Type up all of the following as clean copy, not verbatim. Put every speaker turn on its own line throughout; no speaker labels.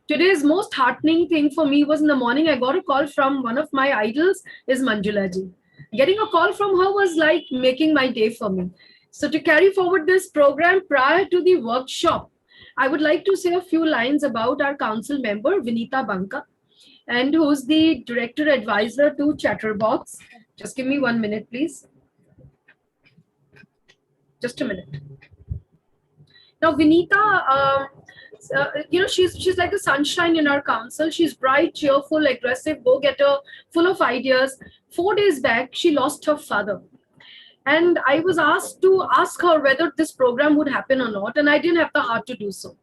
Today's most heartening thing for me was in the morning, I got a call from one of my idols, is Manjula ji. Getting a call from her was like making my day for me. So to carry forward this program prior to the workshop, I would like to say a few lines about our council member, Vinita Banka, and who's the director advisor to Chatterbox. Just give me 1 minute, please. Just a minute. Now, Vinita, she's like the sunshine in our council. She's bright, cheerful, aggressive, go-getter, full of ideas. 4 days back, she lost her father. And I was asked to ask her whether this program would happen or not, and I didn't have the heart to do so.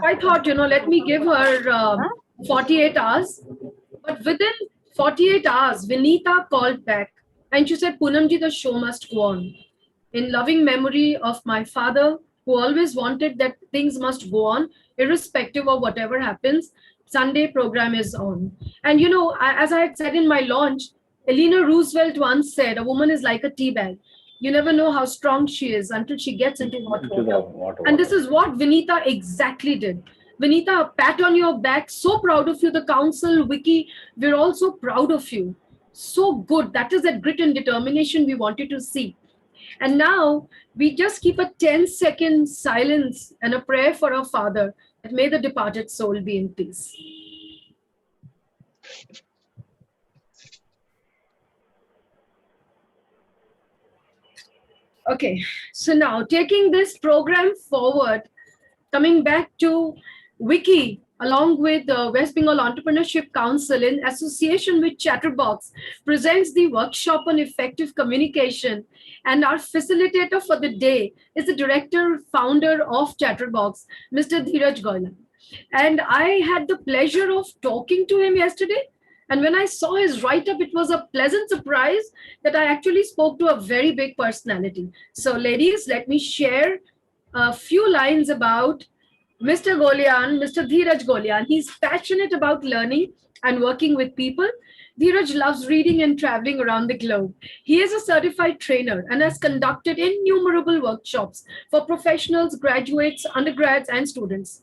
I thought, let me give her 48 hours. But within 48 hours, Vinita called back and she said, Poonamji, the show must go on. In loving memory of my father, who always wanted that things must go on, irrespective of whatever happens, Sunday program is on. And as I had said in my launch, Eleanor Roosevelt once said, a woman is like a tea bag. You never know how strong she is until she gets into hot water. And this is what Vinita exactly did. Vinita, a pat on your back. So proud of you. The council, WICCI, we're all so proud of you. So good. That is that grit and determination we wanted to see. And now we just keep a 10-second silence and a prayer for our father, that may the departed soul be in peace. Okay, so now taking this program forward, coming back to WICCI, along with the West Bengal Entrepreneurship Council in association with Chatterbox, presents the workshop on effective communication. And our facilitator for the day is the director, founder of Chatterbox, Mr. Dhiraj Golyan. And I had the pleasure of talking to him yesterday. And when I saw his write-up, it was a pleasant surprise that I actually spoke to a very big personality. So ladies, let me share a few lines about Mr. Golyan, Mr. Dhiraj Golyan. He's passionate about learning and working with people. Dhiraj loves reading and traveling around the globe. He is a certified trainer and has conducted innumerable workshops for professionals, graduates, undergrads, and students.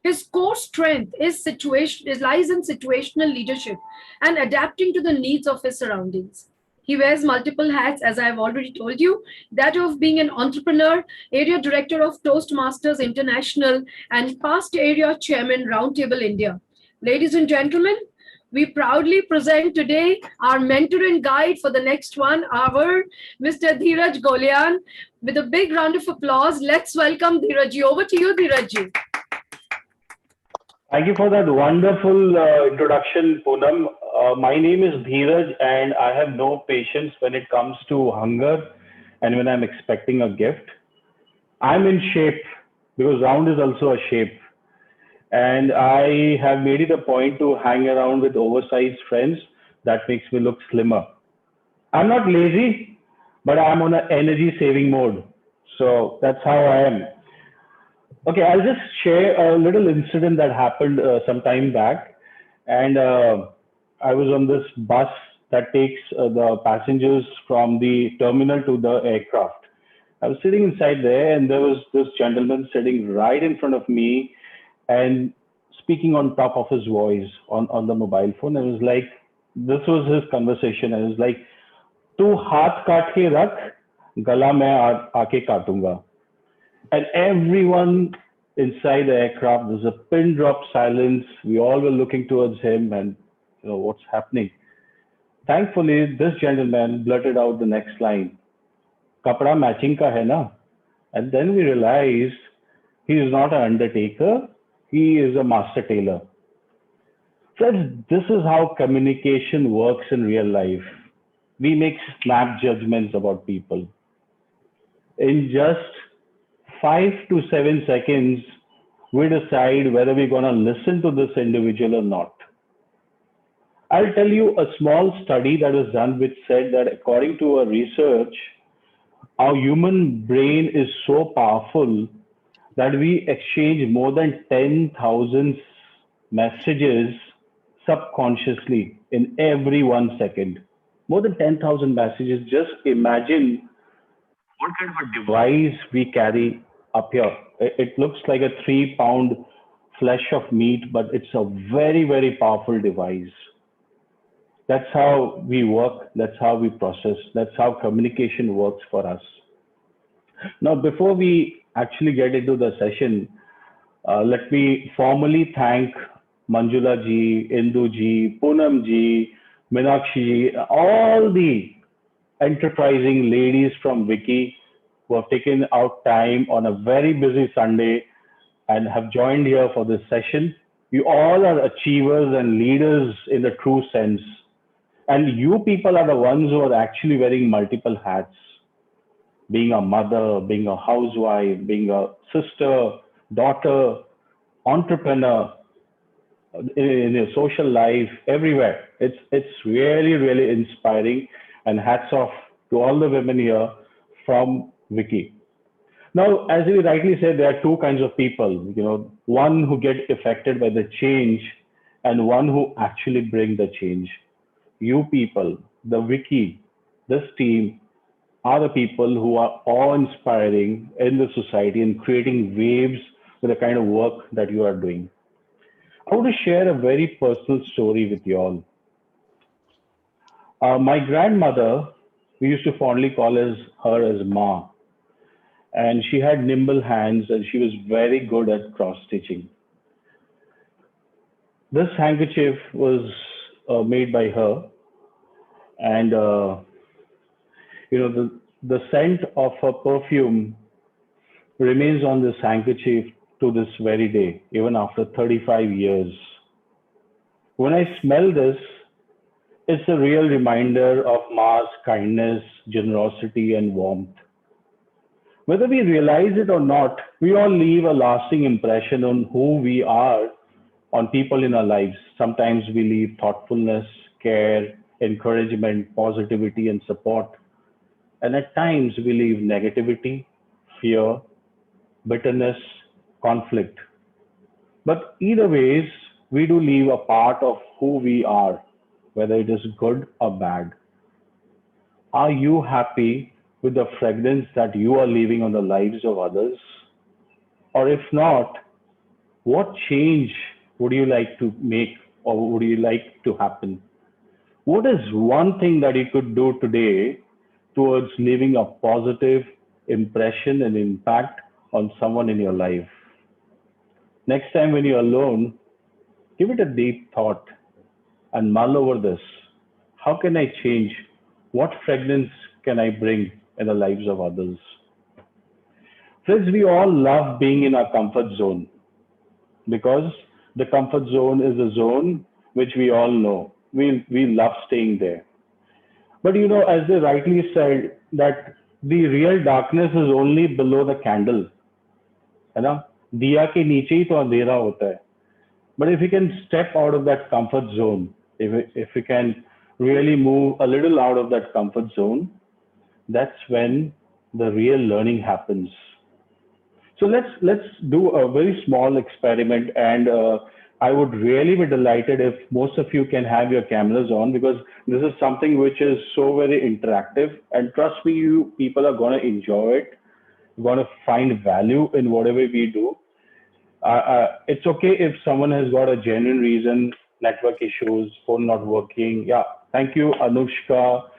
His core strength lies in situational leadership and adapting to the needs of his surroundings. He wears multiple hats, as I have already told you, that of being an entrepreneur, area director of Toastmasters International, and past area chairman, Roundtable India. Ladies and gentlemen, we proudly present today our mentor and guide for the next 1 hour, Mr. Dhiraj Golyan. With a big round of applause, let's welcome Dhiraj. Over to you, Dhiraj.
Thank you for that wonderful introduction, Poonam. My name is Dhiraj, and I have no patience when it comes to hunger and when I'm expecting a gift. I'm in shape because round is also a shape. And I have made it a point to hang around with oversized friends. That makes me look slimmer. I'm not lazy, but I'm on an energy saving mode. So that's how I am. Okay, I'll just share a little incident that happened some time back. And I was on this bus that takes the passengers from the terminal to the aircraft. I was sitting inside there, and there was this gentleman sitting right in front of me and speaking on top of his voice on the mobile phone. It was like, this was his conversation. I was like, "Tu haath kaat ke rakh, gala main aake kaatunga." And everyone inside the aircraft, there's a pin drop silence. We all were looking towards him and, what's happening. Thankfully, this gentleman blurted out the next line, "Kapda matching ka hai na?" And then we realized he is not an undertaker, he is a master tailor. Friends, this is how communication works in real life. We make snap judgments about people. In just 5 to 7 seconds, we decide whether we're going to listen to this individual or not. I'll tell you a small study that was done which said that according to a research, our human brain is so powerful that we exchange more than 10,000 messages subconsciously in every 1 second. More than 10,000 messages. Just imagine what kind of a device we carry up here. It looks like a 3-pound flesh of meat, but it's a very, very powerful device. That's how we work. That's how we process. That's how communication works for us. Now, before we actually get into the session, let me formally thank Manjula ji, Indu ji, Poonam ji, Meenakshi ji, all the enterprising ladies from WICCI who have taken out time on a very busy Sunday and have joined here for this session. You all are achievers and leaders in the true sense. And you people are the ones who are actually wearing multiple hats, being a mother, being a housewife, being a sister, daughter, entrepreneur, in your social life, everywhere. It's really, really inspiring. And hats off to all the women here from WICCI. Now, as you rightly said, there are two kinds of people, one who get affected by the change and one who actually bring the change. You people, the WICCI, this team are the people who are awe-inspiring in the society and creating waves with the kind of work that you are doing. I want to share a very personal story with you all. My grandmother, we used to fondly call her as Ma, and she had nimble hands and she was very good at cross stitching. This handkerchief was made by her, and the scent of her perfume remains on this handkerchief to this very day, even after 35 years. When I smell this, it's a real reminder of Ma's kindness, generosity, and warmth. Whether we realize it or not, we all leave a lasting impression on who we are, on people in our lives. Sometimes we leave thoughtfulness, care, encouragement, positivity, and support. And at times we leave negativity, fear, bitterness, conflict. But either ways, we do leave a part of who we are, whether it is good or bad. Are you happy with the fragrance that you are leaving on the lives of others? Or if not, what change would you like to make or would you like to happen? What is one thing that you could do today towards leaving a positive impression and impact on someone in your life? Next time when you're alone, give it a deep thought and mull over this. How can I change? What fragrance can I bring in the lives of others? Friends, we all love being in our comfort zone because the comfort zone is a zone which we all know. We love staying there. But as they rightly said, that the real darkness is only below the candle. है ना? दिया के नीचे ही तो अंधेरा होता है. But if we can step out of that comfort zone, if we can really move a little out of that comfort zone, that's when the real learning happens. So let's do a very small experiment, and I would really be delighted if most of you can have your cameras on, because this is something which is so very interactive, and trust me, you people are going to enjoy it, going to find value in whatever we do. It's okay if someone has got a genuine reason, network issues, phone not working. Yeah, thank you, Anushka,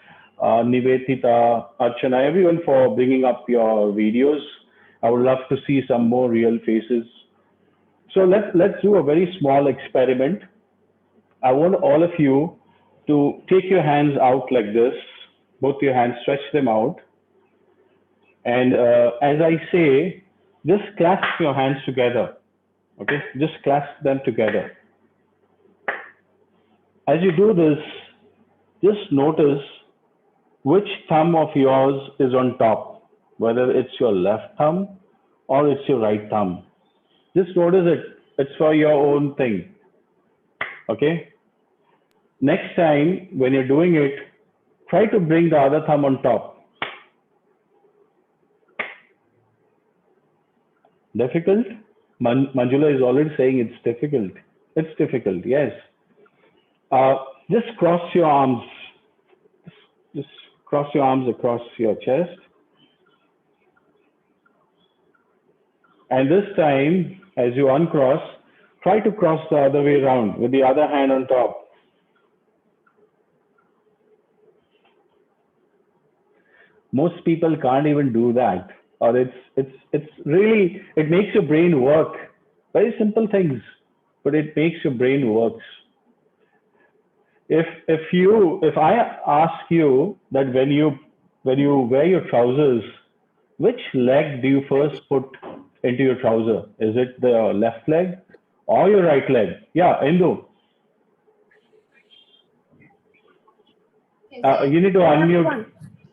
Nivedita, Archana, everyone for bringing up your videos. I would love to see some more real faces. So let's do a very small experiment. I want all of you to take your hands out like this, both your hands, stretch them out. And as I say, just clasp your hands together. Okay, just clasp them together. As you do this, just notice which thumb of yours is on top, whether it's your left thumb or it's your right thumb. Just notice it. It's for your own thing. Okay. Next time when you're doing it, try to bring the other thumb on top. Difficult? Manjula is already saying it's difficult. It's difficult, yes. Just cross your arms. Just cross your arms across your chest. And this time, as you uncross, Try to cross the other way around with the other hand on top. Most people can't even do that, or it's really, it makes your brain work. Very simple things, but it makes your brain works. If I ask you that when you wear your trousers, which leg do you first put into your trouser? Is it the left leg or your right leg? Yeah, Indu. You need to unmute.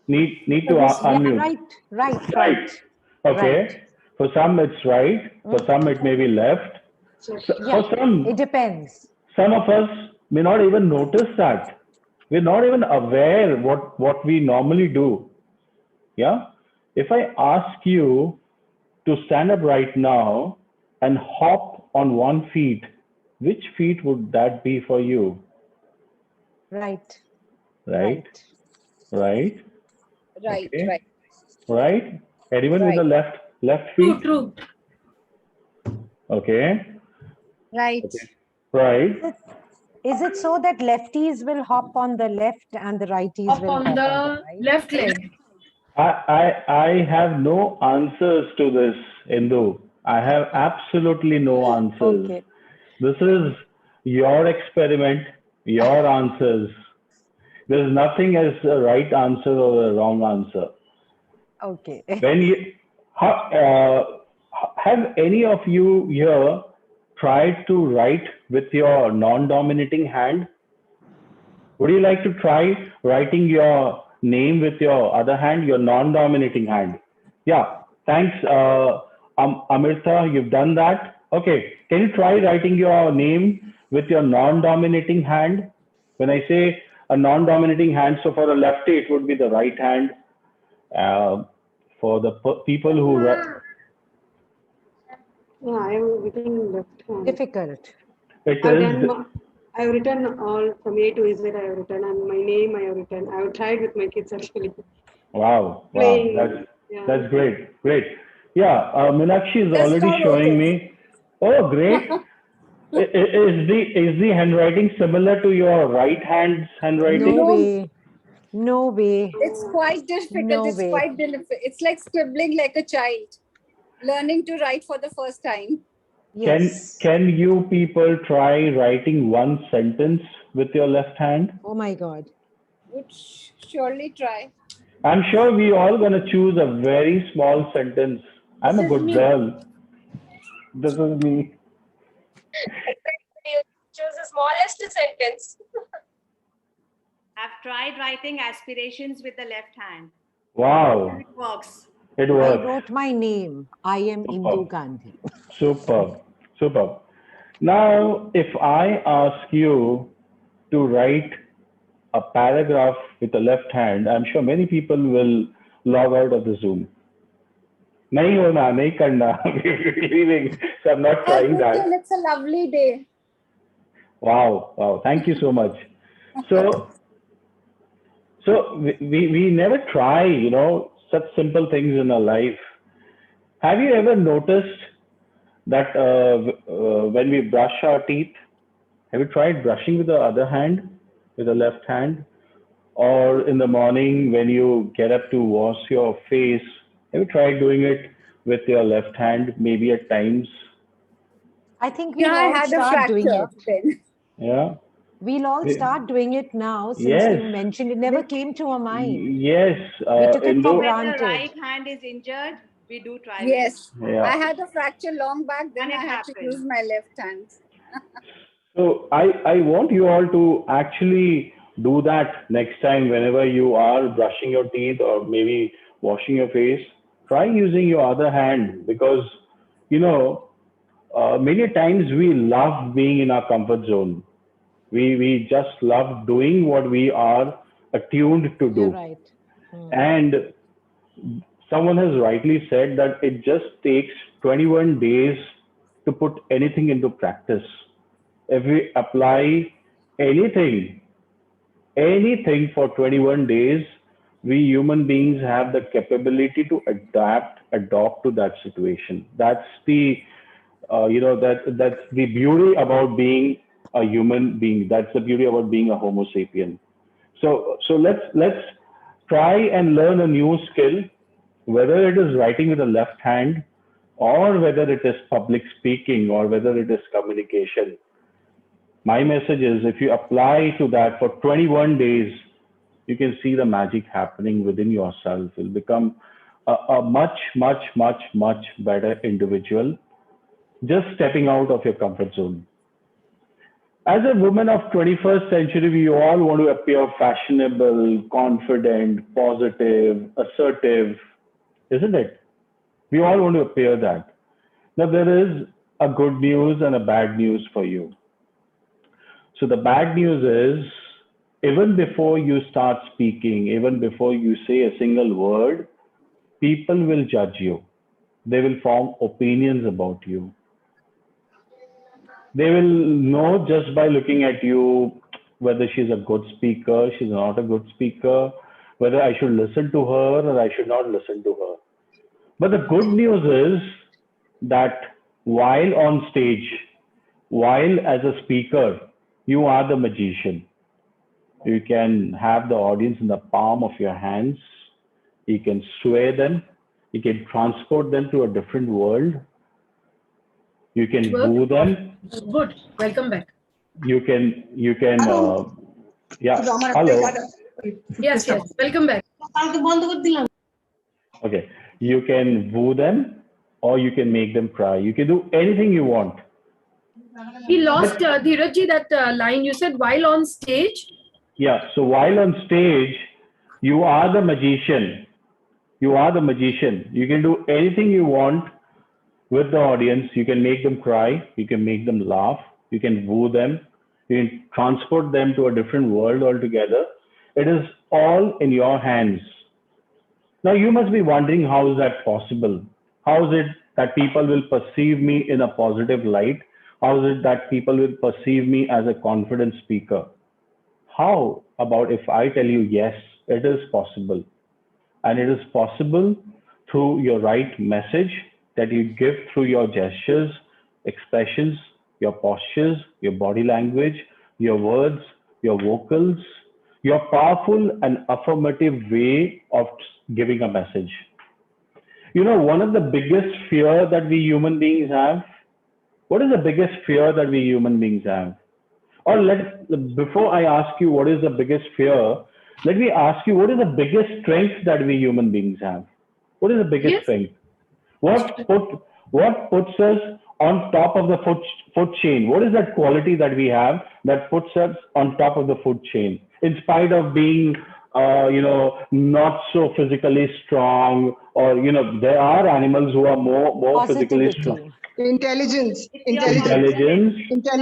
Need to
Yeah,
unmute.
right.
Right. Okay.
Right.
For some it's right. For some it may be left. For
Yeah, it depends.
some of us may not even notice that. We're not even aware what we normally do. Yeah. If I ask you to stand up right now and hop on one feet, which feet would that be for you?
Right.
Right? Right?
Right,
Okay.
right,
Right? Anyone with the
right,
left
True,
feet?
true.
Okay.
right.
Okay. Right.
Is it so that lefties will hop on the left and the righties
Up
will
on
hop on the
the
right?
left leg.
I have no answers to this, Indu. I have absolutely no answers.
Okay.
This is your experiment, your answers. There's nothing as a right answer or a wrong answer.
Okay.
When you have any of you here tried to write with your non-dominating hand? Would you like to try writing your name with your other hand, your non-dominating hand? Yeah, thanks, Amirtha, you've done that. Okay, can you try writing your name with your non-dominating hand? When I say a non-dominating hand, so for a lefty, it would be the right hand. Uh, for the people who
Yeah, I am written left hand.
Difficult.
it
I've
is
done. I've written all from A to Z. I have written, and my name I have written. I have tried with my kids actually.
wow,
Playing.
that's
Yeah.
great. Yeah, Meenakshi is
Just
already
now wrote
showing
it.
me. Oh, great. Is the handwriting similar to your right hand's handwriting?
No
No,
way. No way.
it's quite difficult.
No
It's
way.
quite difficult. It's like scribbling like a child, learning to write for the first time.
Yes.
Can you people try writing one sentence with your left hand?
Oh my God.
Would surely try.
I'm sure we all gonna choose a very small sentence. I'm a
This is
good
me.
girl. This is me.
You choose the smallest sentence.
I've tried writing aspirations with the left hand.
Wow,
It works.
it
I
works.
wrote my name. I am Indu Gandhi.
Superb. Now, if I ask you to write a paragraph with the left hand, I'm sure many people will log out of the Zoom. नहीं होना, नहीं करना. We're leaving. So I'm not trying that.
It's a lovely day.
Wow. Thank you so much. So we never try, such simple things in our life. Have you ever noticed that when we brush our teeth, have you tried brushing with the other hand, with the left hand? Or in the morning when you get up to wash your face, have you tried doing it with your left hand, maybe at times?
I think we'll
Yeah, I
all
had a
start doing
fracture
it.
then.
Yeah.
We'll all start doing it now since
Yes.
you mentioned it. Never came to our mind.
Yes.
We took it for
Indu,
When the
granted.
right hand is injured, we do try with
Yes,
Yeah.
I had a fracture long back. Then
And it
I had to
happened.
use my left hand.
So I want you all to actually do that next time whenever you are brushing your teeth or maybe washing your face. Try using your other hand because, many times we love being in our comfort zone. We just love doing what we are attuned to do.
You're right.
And someone has rightly said that it just takes 21 days to put anything into practice. If we apply anything for 21 days, we human beings have the capability to adopt to that situation. That's the that's the beauty about being a human being. That's the beauty about being a Homo sapien. So let's try and learn a new skill, whether it is writing with the left hand, or whether it is public speaking, or whether it is communication. My message is, if you apply to that for 21 days, you can see the magic happening within yourself. You'll become a much, much, much, much better individual, just stepping out of your comfort zone. As a woman of 21st century, we all want to appear fashionable, confident, positive, assertive, isn't it? We all want to appear that. Now, there is a good news and a bad news for you. So the bad news is, even before you start speaking, even before you say a single word, people will judge you. They will form opinions about you. They will know just by looking at you whether she's a good speaker, she's not a good speaker, whether I should listen to her or I should not listen to her. But the good news is that while on stage, while as a speaker, you are the magician. You can have the audience in the palm of your hands. You can sway them. You can transport them to a different world. You can woo them.
Good. Welcome back.
You can, yeah. Hello.
Yes. Welcome back.
Okay. You can woo them or you can make them cry. You can do anything you want.
We lost Dhiraj, that line you said while on stage.
Yeah. So while on stage, you are the magician. You are the magician. You can do anything you want with the audience. You can make them cry. You can make them laugh. You can woo them. You can transport them to a different world altogether. It is all in your hands. Now you must be wondering, how is that possible? How is it that people will perceive me in a positive light? How is it that people will perceive me as a confident speaker? How about if I tell you, yes, it is possible. And it is possible through your right message that you give through your gestures, expressions, your postures, your body language, your words, your vocals, your powerful and affirmative way of giving a message. You know, one of the biggest fear that we human beings have, what is the biggest fear that we human beings have? Or before I ask you what is the biggest fear, let me ask you, what is the biggest strength that we human beings have? What is the biggest strength? What puts us on top of the food chain? What is that quality that we have that puts us on top of the food chain, in spite of being, not so physically strong, or there are animals who are more physically strong.
Intelligence.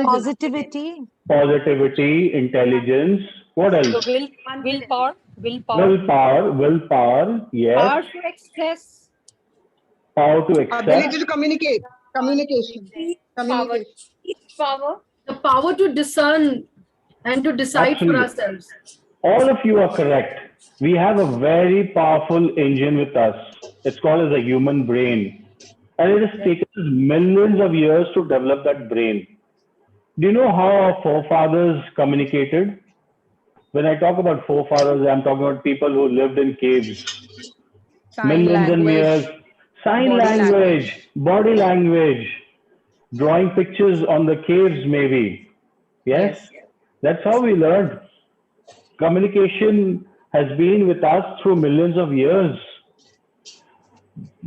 Positivity.
Positivity, intelligence. What else?
Willpower.
Willpower. Yes.
Power to express.
Power to accept.
Ability to communicate. Communication.
Power.
The power to discern and to decide
Absolutely.
for ourselves.
All of you are correct. We have a very powerful engine with us. It's called as a human brain. And it has taken us millions of years to develop that brain. Do you know how our forefathers communicated? When I talk about forefathers, I'm talking about people who lived in caves. Millions and years. Sign language, body language, drawing pictures on the caves maybe. Yes? That's how we learned. Communication has been with us through millions of years.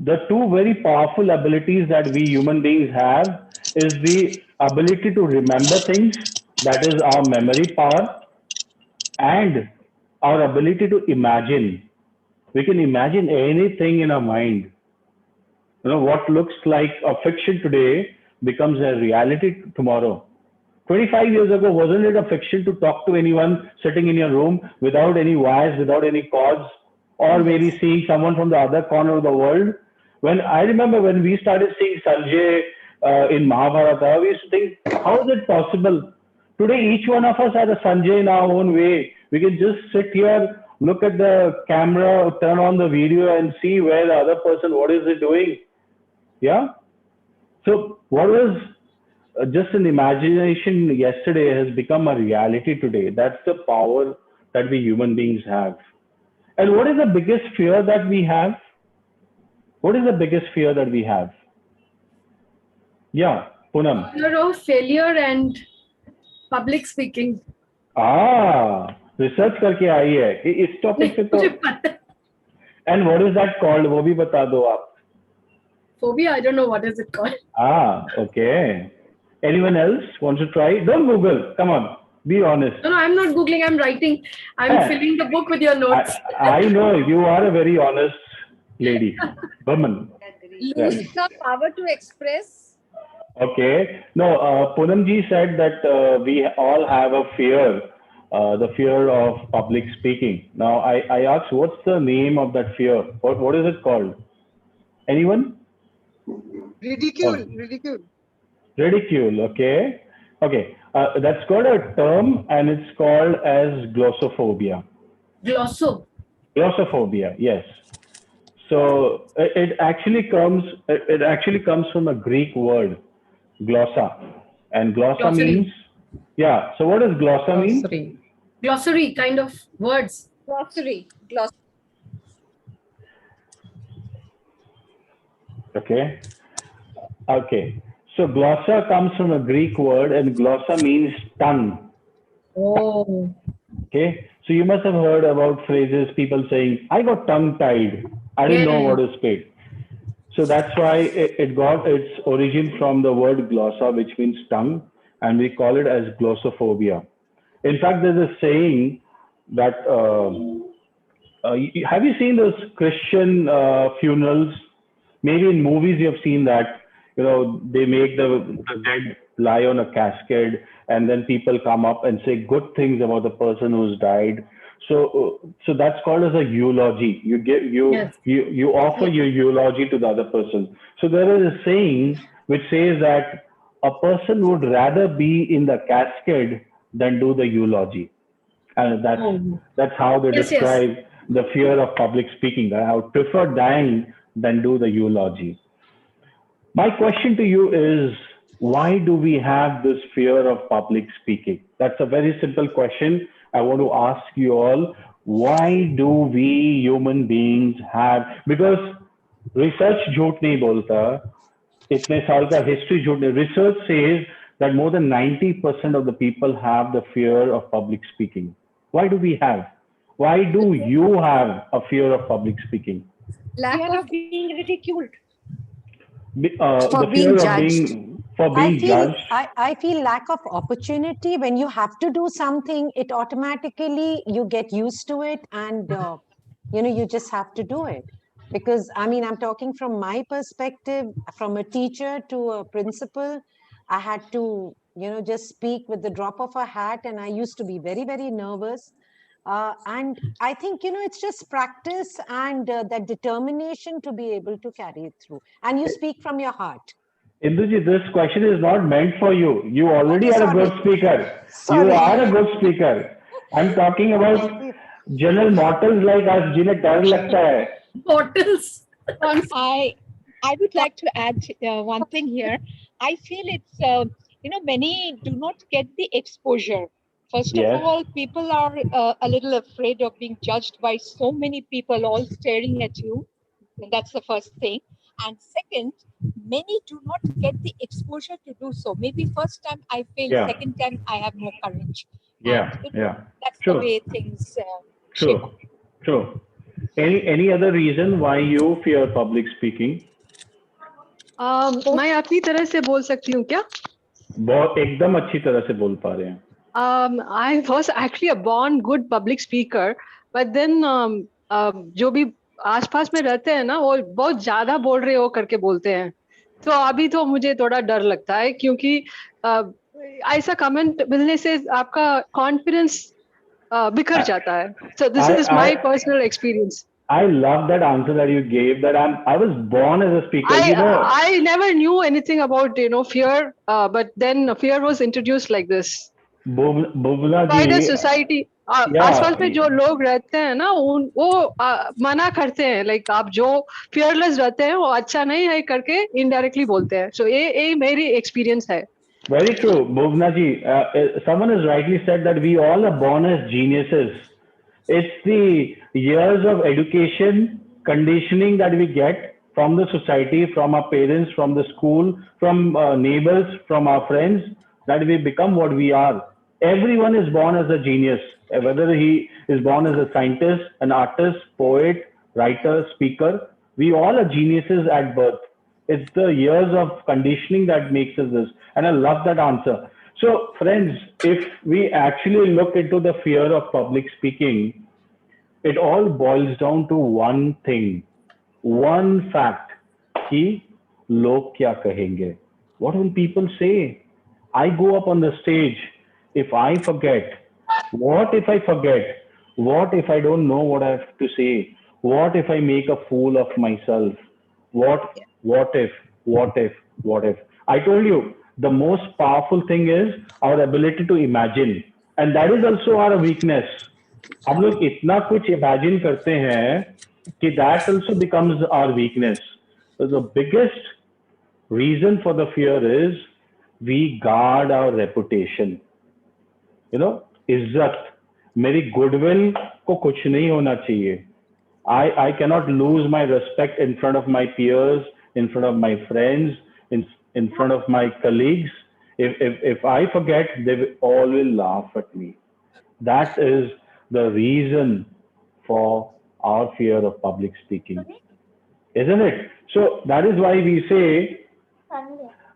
The two very powerful abilities that we human beings have is the ability to remember things, that is our memory power, and our ability to imagine. We can imagine anything in our mind. What looks like a fiction today becomes a reality tomorrow. 25 years ago, wasn't it a fiction to talk to anyone sitting in your room without any wires, without any cords, or maybe seeing someone from the other corner of the world? I remember when we started seeing Sanjay in Mahabharata, we used to think, how is it possible? Today, each one of us has a Sanjay in our own way. We can just sit here, look at the camera, turn on the video and see where the other person, what is it doing? Yeah? So what was just an imagination yesterday has become a reality today. That's the power that we human beings have. And what is the biggest fear that we have? What is the biggest fear that we have? Yeah, Poonam.
Fear of failure and public speaking.
Research करके आई है इस topic पे तो.
मुझे पता.
And what is that called? वो भी बता दो आप.
Phobia, I don't know what is it called.
Okay. Anyone else wants to try? Don't Google. Come on. Be honest.
No, I'm not Googling. I'm writing. I'm filling the book with your notes.
I know you are a very honest lady, woman.
Lose the power to express.
Okay. No, Poonam ji said that we all have a fear, the fear of public speaking. Now, I asked, what's the name of that fear? What is it called? Anyone?
Ridicule. Ridicule.
Ridicule. Okay. Okay. That's called a term, and it's called as glossophobia. Glossophobia. Yes. So it actually comes from a Greek word, glossa, and glossa means, yeah. So what does glossa mean?
Glossary kind of words.
Glossary.
Okay. Okay. So glossa comes from a Greek word, and glossa means tongue.
Oh.
Okay. So you must have heard about phrases, people saying, I got tongue tied. I didn't know what to speak. So that's why it got its origin from the word glossa, which means tongue, and we call it as glossophobia. In fact, there's a saying that, have you seen those Christian funerals? Maybe in movies you have seen that, you know, they make the dead lie on a casket, and then people come up and say good things about the person who's died. So that's called as a eulogy. You offer your eulogy to the other person. So there is a saying which says that a person would rather be in the casket than do the eulogy, and that's how they describe the fear of public speaking. I would prefer dying than do the eulogy. My question to you is, why do we have this fear of public speaking? That's a very simple question. I want to ask you all, why do we human beings have, because research झूठ नहीं बोलता, इतने साल का history झूठ नहीं, research says that more than 90% of the people have the fear of public speaking. Why do we have? Why do you have a fear of public speaking?
Fear of being ridiculed.
For being judged.
Judged.
I feel lack of opportunity. When you have to do something, it automatically, you get used to it, and you just have to do it. Because I mean, I'm talking from my perspective, from a teacher to a principal. I had to, just speak with the drop of a hat, and I used to be very, very nervous. And I think, it's just practice and that determination to be able to carry it through. And you speak from your heart.
Induji, this question is not meant for you. You already are a good speaker. You are a good speaker. I'm talking about general mortals like us, जिन्हें डर लगता है.
Mortals.
I would like to add one thing here. I feel it's, many do not get the exposure. First of all, people are a little afraid of being judged by so many people all staring at you. That's the first thing. And second, many do not get the exposure to do so. Maybe first time I fail, second time I have more courage. That's the way things shape.
True. Any other reason why you fear public speaking?
मैं अपनी तरह से बोल सकती हूँ क्या?
बहुत एकदम अच्छी तरह से बोल पा रहे हैं.
I was actually a born good public speaker, but then जो भी आसपास में रहते हैं ना, वो बहुत ज्यादा बोल रहे हो करके बोलते हैं. तो अभी तो मुझे थोड़ा डर लगता है, क्योंकि ऐसा कमेंट मिलने से आपका कॉन्फिडेंस बिखर जाता है. So this is my personal experience.
I love that answer that you gave, that I was born as a speaker.
I never knew anything about fear, but then fear was introduced like this.
Bhuvna
by the
ji,
society.
yeah,
आसपास में जो लोग रहते हैं ना वो मना करते हैं, लाइक आप जो फियरलेस रहते हैं वो अच्छा नहीं है करके इनडायरेक्टली बोलते हैं. सो ये मेरी एक्सपीरियंस है.
very true. Bhuvna ji, someone has rightly said that we all are born as geniuses. It's the years of education, conditioning that we get from the society, from our parents, from the school, from neighbors, from our friends, that we become what we are. Everyone is born as a genius, whether he is born as a scientist, an artist, poet, writer, speaker. We all are geniuses at birth. It's the years of conditioning that makes us this. And I love that answer. So, friends, if we actually look into the fear of public speaking, it all boils down to one thing, one fact, कि लोग क्या कहेंगे? What will people say? I go up on the stage. If I forget, what if I forget? What if I don't know what I have to say? What if I make a fool of myself? What if, what if, what if? I told you, the most powerful thing is our ability to imagine. And that is also our weakness. हम लोग इतना कुछ imagine करते हैं कि that also becomes our weakness. So the biggest reason for the fear is we guard our reputation. You know, इज्जत, मेरी goodwill को कुछ नहीं होना चाहिए. I cannot lose my respect in front of my peers, in front of my friends, in front of my colleagues. If I forget, they all will laugh at me. That is the reason for our fear of public speaking, isn't it? So that is why we say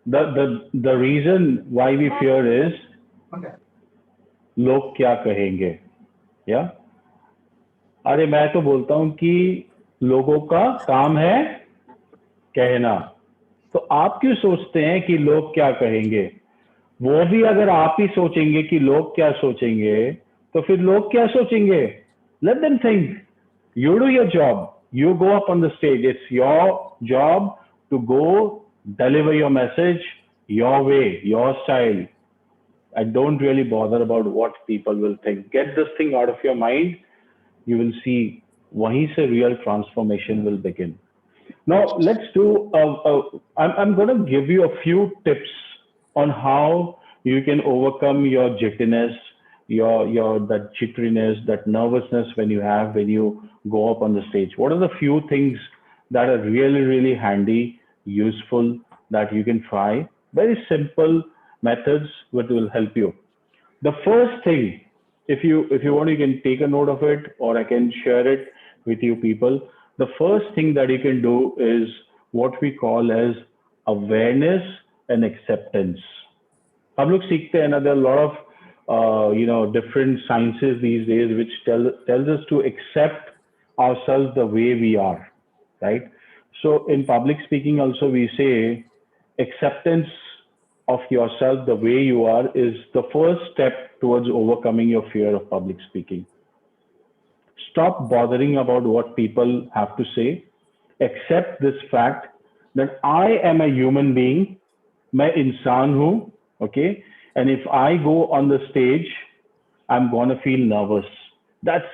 the reason why we fear is लोग क्या कहेंगे. या अरे मैं तो बोलता हूं कि लोगों का काम है कहना. तो आप क्यों सोचते हैं कि लोग क्या कहेंगे? वो भी अगर आप ही सोचेंगे कि लोग क्या सोचेंगे, तो फिर लोग क्या सोचेंगे? Let them think. You do your job. You go up on the stage. It's your job to go deliver your message your way, your style. I don't really bother about what people will think. Get this thing out of your mind. You will see wahi se real transformation will begin. Now let's do. I'm going to give you a few tips on how you can overcome your jittiness, your that jitteriness, that nervousness when you go up on the stage. What are the few things that are really handy, useful, that you can try? Very simple methods which will help you. The first thing, if you want, you can take a note of it, or I can share it with you people. The first thing that you can do is what we call as awareness and acceptance. हम लोग सीखते हैं ना, there are a lot of different sciences these days which tells us to accept ourselves the way we are, right? So in public speaking also we say acceptance of yourself the way you are is the first step towards overcoming your fear of public speaking. Stop bothering about what people have to say. Accept this fact that I am a human being. मैं इंसान हूँ, okay? And if I go on the stage, I'm gonna feel nervous. That's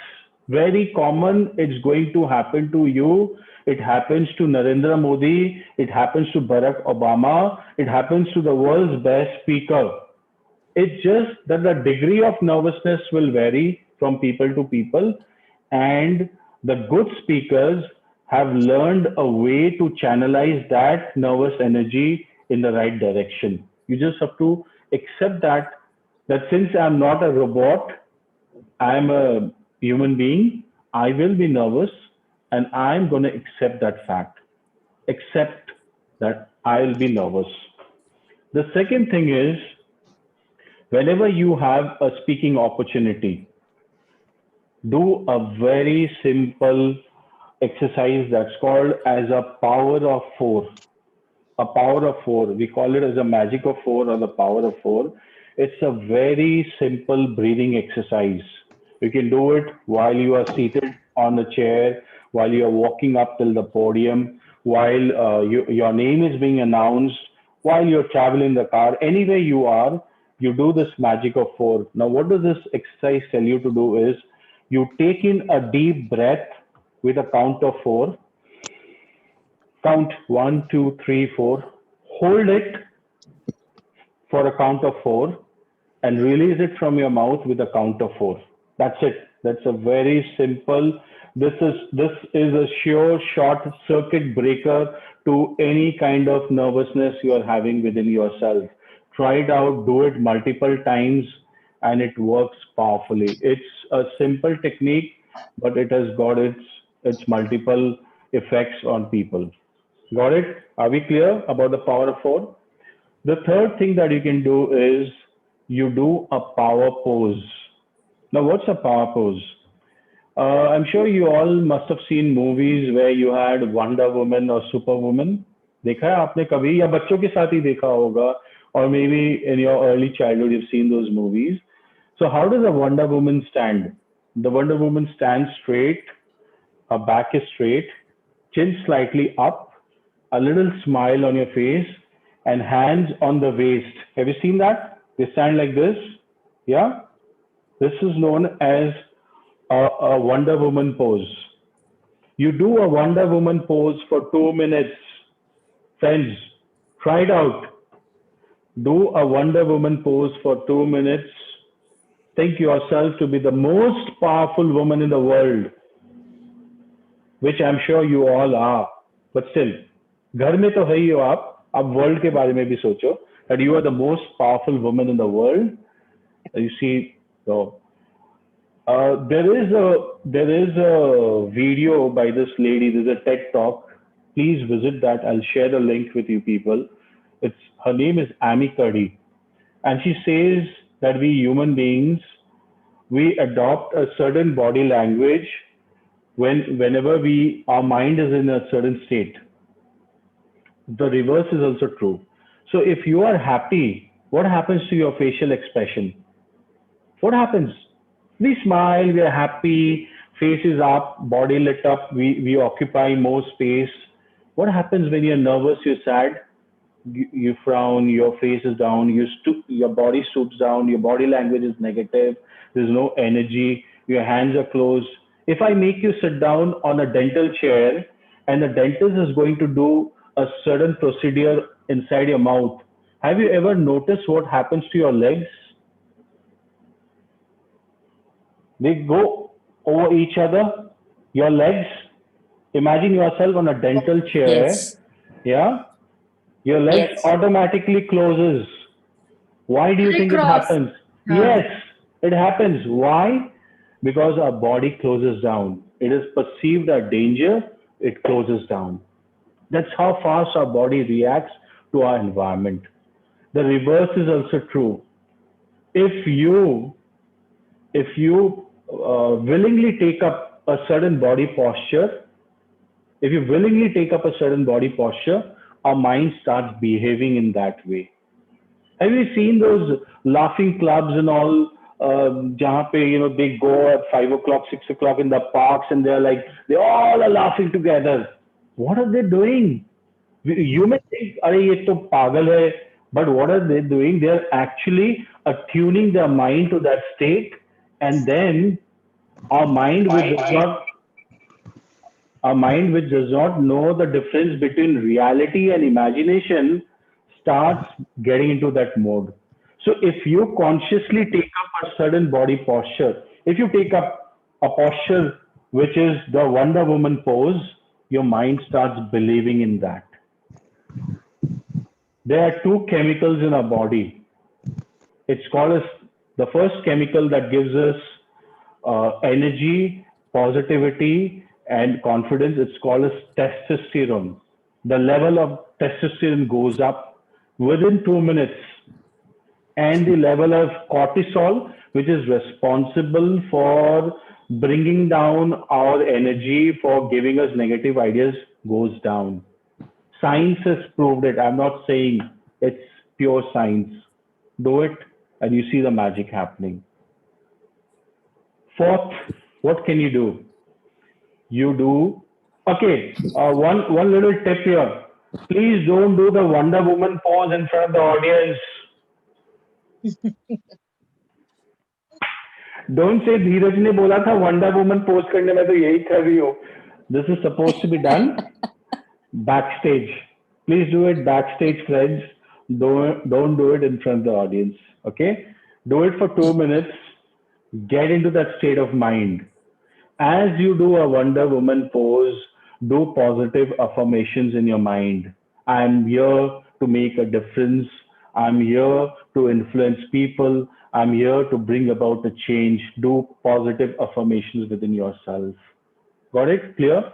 very common. It's going to happen to you. It happens to Narendra Modi. It happens to Barack Obama. It happens to the world's best speaker. It's just that the degree of nervousness will vary from people to people. And the good speakers have learned a way to channelize that nervous energy in the right direction. You just have to accept that since I'm not a robot, I'm a human being, I will be nervous, and I'm going to accept that fact. Accept that I'll be nervous. The second thing is, whenever you have a speaking opportunity, do a very simple exercise that's called as a power of four. A power of four. We call it as a magic of four or the power of four. It's a very simple breathing exercise. You can do it while you are seated on the chair, while you are walking up till the podium, while your name is being announced, while you're traveling the car, anywhere you are, you do this magic of 4. Now, what does this exercise tell you to do is you take in a deep breath with a count of 4. Count 1, 2, 3, 4. Hold it for a count of 4 and release it from your mouth with a count of 4. That's it. That's a very simple. This is a sure short circuit breaker to any kind of nervousness you are having within yourself. Try it out, do it multiple times, and it works powerfully. It's a simple technique, but it has got its multiple effects on people. Got it? Are we clear about the power of 4? The third thing that you can do is you do a power pose. Now, what's a power pose? I'm sure you all must have seen movies where you had Wonder Woman or Superwoman. देखा है आपने कभी या बच्चों के साथ ही देखा होगा, or maybe in your early childhood you've seen those movies. So how does a Wonder Woman stand? The Wonder Woman stands straight, her back is straight, chin slightly up, a little smile on your face, and hands on the waist. Have you seen that? They stand like this. Yeah? This is known as a Wonder Woman pose. You do a Wonder Woman pose for 2 minutes. Friends, try it out. Do a Wonder Woman pose for 2 minutes. Think yourself to be the most powerful woman in the world, which I'm sure you all are. But still, घर में तो है ही हो आप. अब world के बारे में भी सोचो that you are the most powerful woman in the world. You see, so there is a video by this lady. There's a TED talk. Please visit that. I'll share the link with you people. Her name is Amy Cuddy, and she says that we human beings, we adopt a certain body language whenever our mind is in a certain state. The reverse is also true. So if you are happy, what happens to your facial expression? What happens? We smile, we are happy, face is up, body lit up, we occupy more space. What happens when you're nervous, you're sad? You frown, your face is down, your body stoops down, your body language is negative, there's no energy, your hands are closed. If I make you sit down on a dental chair and the dentist is going to do a certain procedure inside your mouth, have you ever noticed what happens to your legs? They go over each other, your legs. Imagine yourself on a dental chair.
Yes.
Yeah? Your legs
Yes.
automatically closes. Why do you think it happens? Yes, it happens. Why? Because our body closes down. It is perceived as danger, it closes down. That's how fast our body reacts to our environment. The reverse is also true. If you willingly take up a certain body posture, our mind starts behaving in that way. Have you seen those laughing clubs and all, jahan pe, they go at 5 o'clock, 6 o'clock in the parks and they all are laughing together. What are they doing? You may think, "Arey, ye to pagal hai," but what are they doing? They are actually attuning their mind to that state, and then our mind, which does not know the difference between reality and imagination, starts getting into that mode. So if you consciously take up a certain body posture, if you take up a posture which is the Wonder Woman pose, your mind starts believing in that. There are 2 chemicals in our body. It's called as the first chemical that gives us energy, positivity, and confidence. It's called as testosterone. The level of testosterone goes up within 2 minutes. And the level of cortisol, which is responsible for bringing down our energy, for giving us negative ideas, goes down. Science has proved it. I'm not saying, it's pure science. Do it and you see the magic happening. Fourth, what can you do? One little tip here. Please don't do the Wonder Woman pose in front of the audience. Don't say धीरज ने बोला था Wonder Woman pose करने में तो यही कर रही हो. This is supposed to be done backstage. Please do it backstage, friends. Don't do it in front of the audience. Okay? Do it for 2 minutes. Get into that state of mind. As you do a Wonder Woman pose, do positive affirmations in your mind. I'm here to make a difference. I'm here to influence people. I'm here to bring about a change. Do positive affirmations within yourself. Got it? Clear?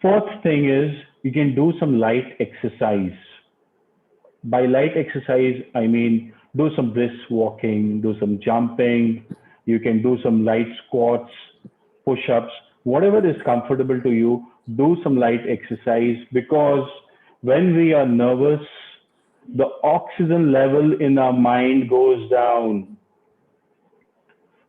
Fourth thing is you can do some light exercise. By light exercise, I mean do some brisk walking, do some jumping. You can do some light squats, push-ups, whatever is comfortable to you. Do some light exercise, because when we are nervous, the oxygen level in our mind goes down.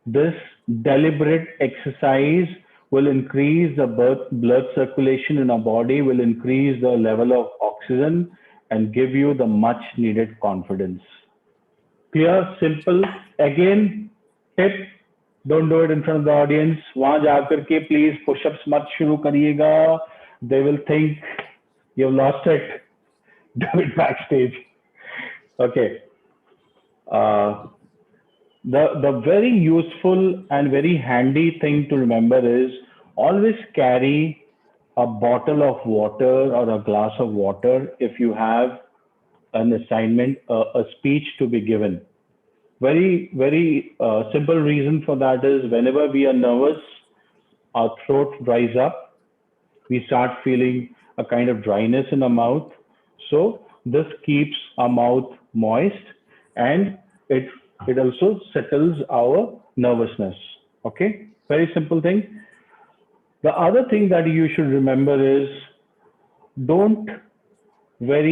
This deliberate exercise will increase the blood circulation in our body, will increase the level of oxygen and give you the much needed confidence. Clear, simple. Again, tip, don't do it in front of the audience. वहां जाकर के please push-ups मत शुरू करिएगा. They will think you've lost it. Do it backstage. Okay. The very useful and very handy thing to remember is always carry a bottle of water or a glass of water if you have an assignment, a speech to be given. Very simple reason for that is whenever we are nervous, our throat dries up. We start feeling a kind of dryness in our mouth. So this keeps our mouth moist, and it also settles our nervousness. Okay, very simple thing. The other thing that you should remember is don't wear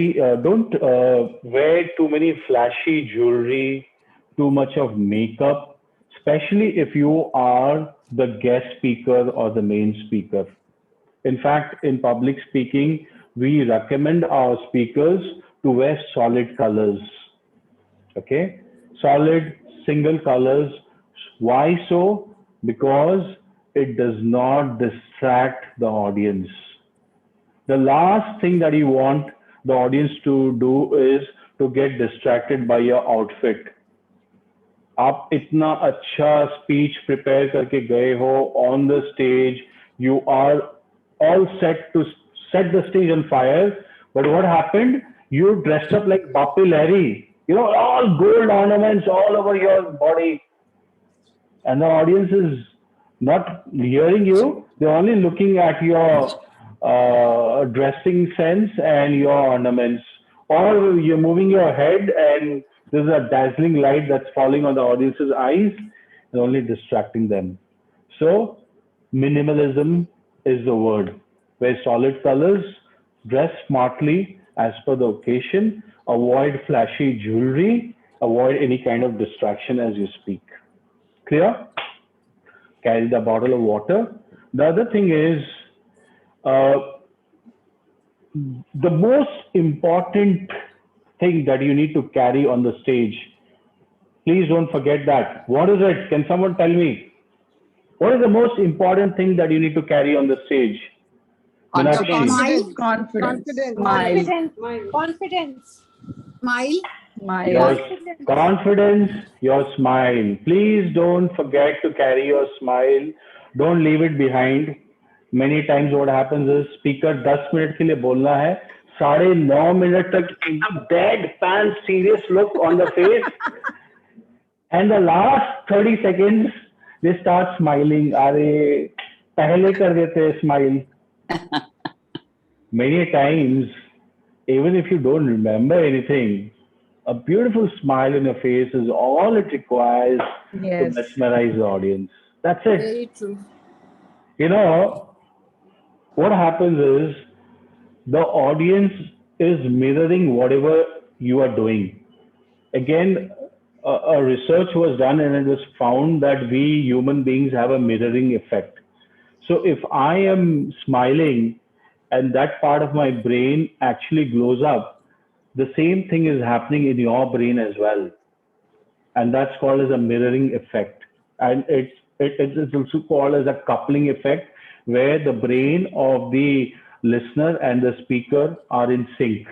too many flashy jewelry, too much of makeup, especially if you are the guest speaker or the main speaker. In fact, in public speaking, we recommend our speakers to wear solid colors. Okay, solid single colors. Why so? Because it does not distract the audience. The last thing that you want the audience to do is to get distracted by your outfit. आप इतना अच्छा speech prepare करके गए हो on the stage, you are all set to set the stage on fire, but what happened? You dressed up like Bapi Larry, all gold ornaments all over your body, and the audience is not hearing you. They're only looking at your dressing sense and your ornaments, or you're moving your head and there's a dazzling light that's falling on the audience's eyes and only distracting them. So minimalism is the word. Wear solid colors, dress smartly as per the occasion, avoid flashy jewelry, avoid any kind of distraction as you speak. Clear? Carry the bottle of water. The other thing is, the most important thing that you need to carry on the stage, please don't forget that. What is it? Can someone tell me? What is the most important thing that you need to carry on the stage?
Confidence.
Confidence.
Confidence. Smile.
Your confidence, your smile. Please don't forget to carry your smile. Don't leave it behind. Many times what happens is speaker 10 minute के लिए बोलना है, 9.5 minute तक एकदम deadpan serious look on the face, and the last 30 seconds they start smiling. अरे पहले कर देते smile. Many times, even if you don't remember anything, a beautiful smile in your face is all it requires to mesmerize the audience. That's it.
Very true.
What happens is the audience is mirroring whatever you are doing. Again, a research was done and it was found that we human beings have a mirroring effect. So if I am smiling and that part of my brain actually glows up, the same thing is happening in your brain as well. and that's called as a mirroring effect. And it's also called as a coupling effect, where the brain of the listener and the speaker are in sync.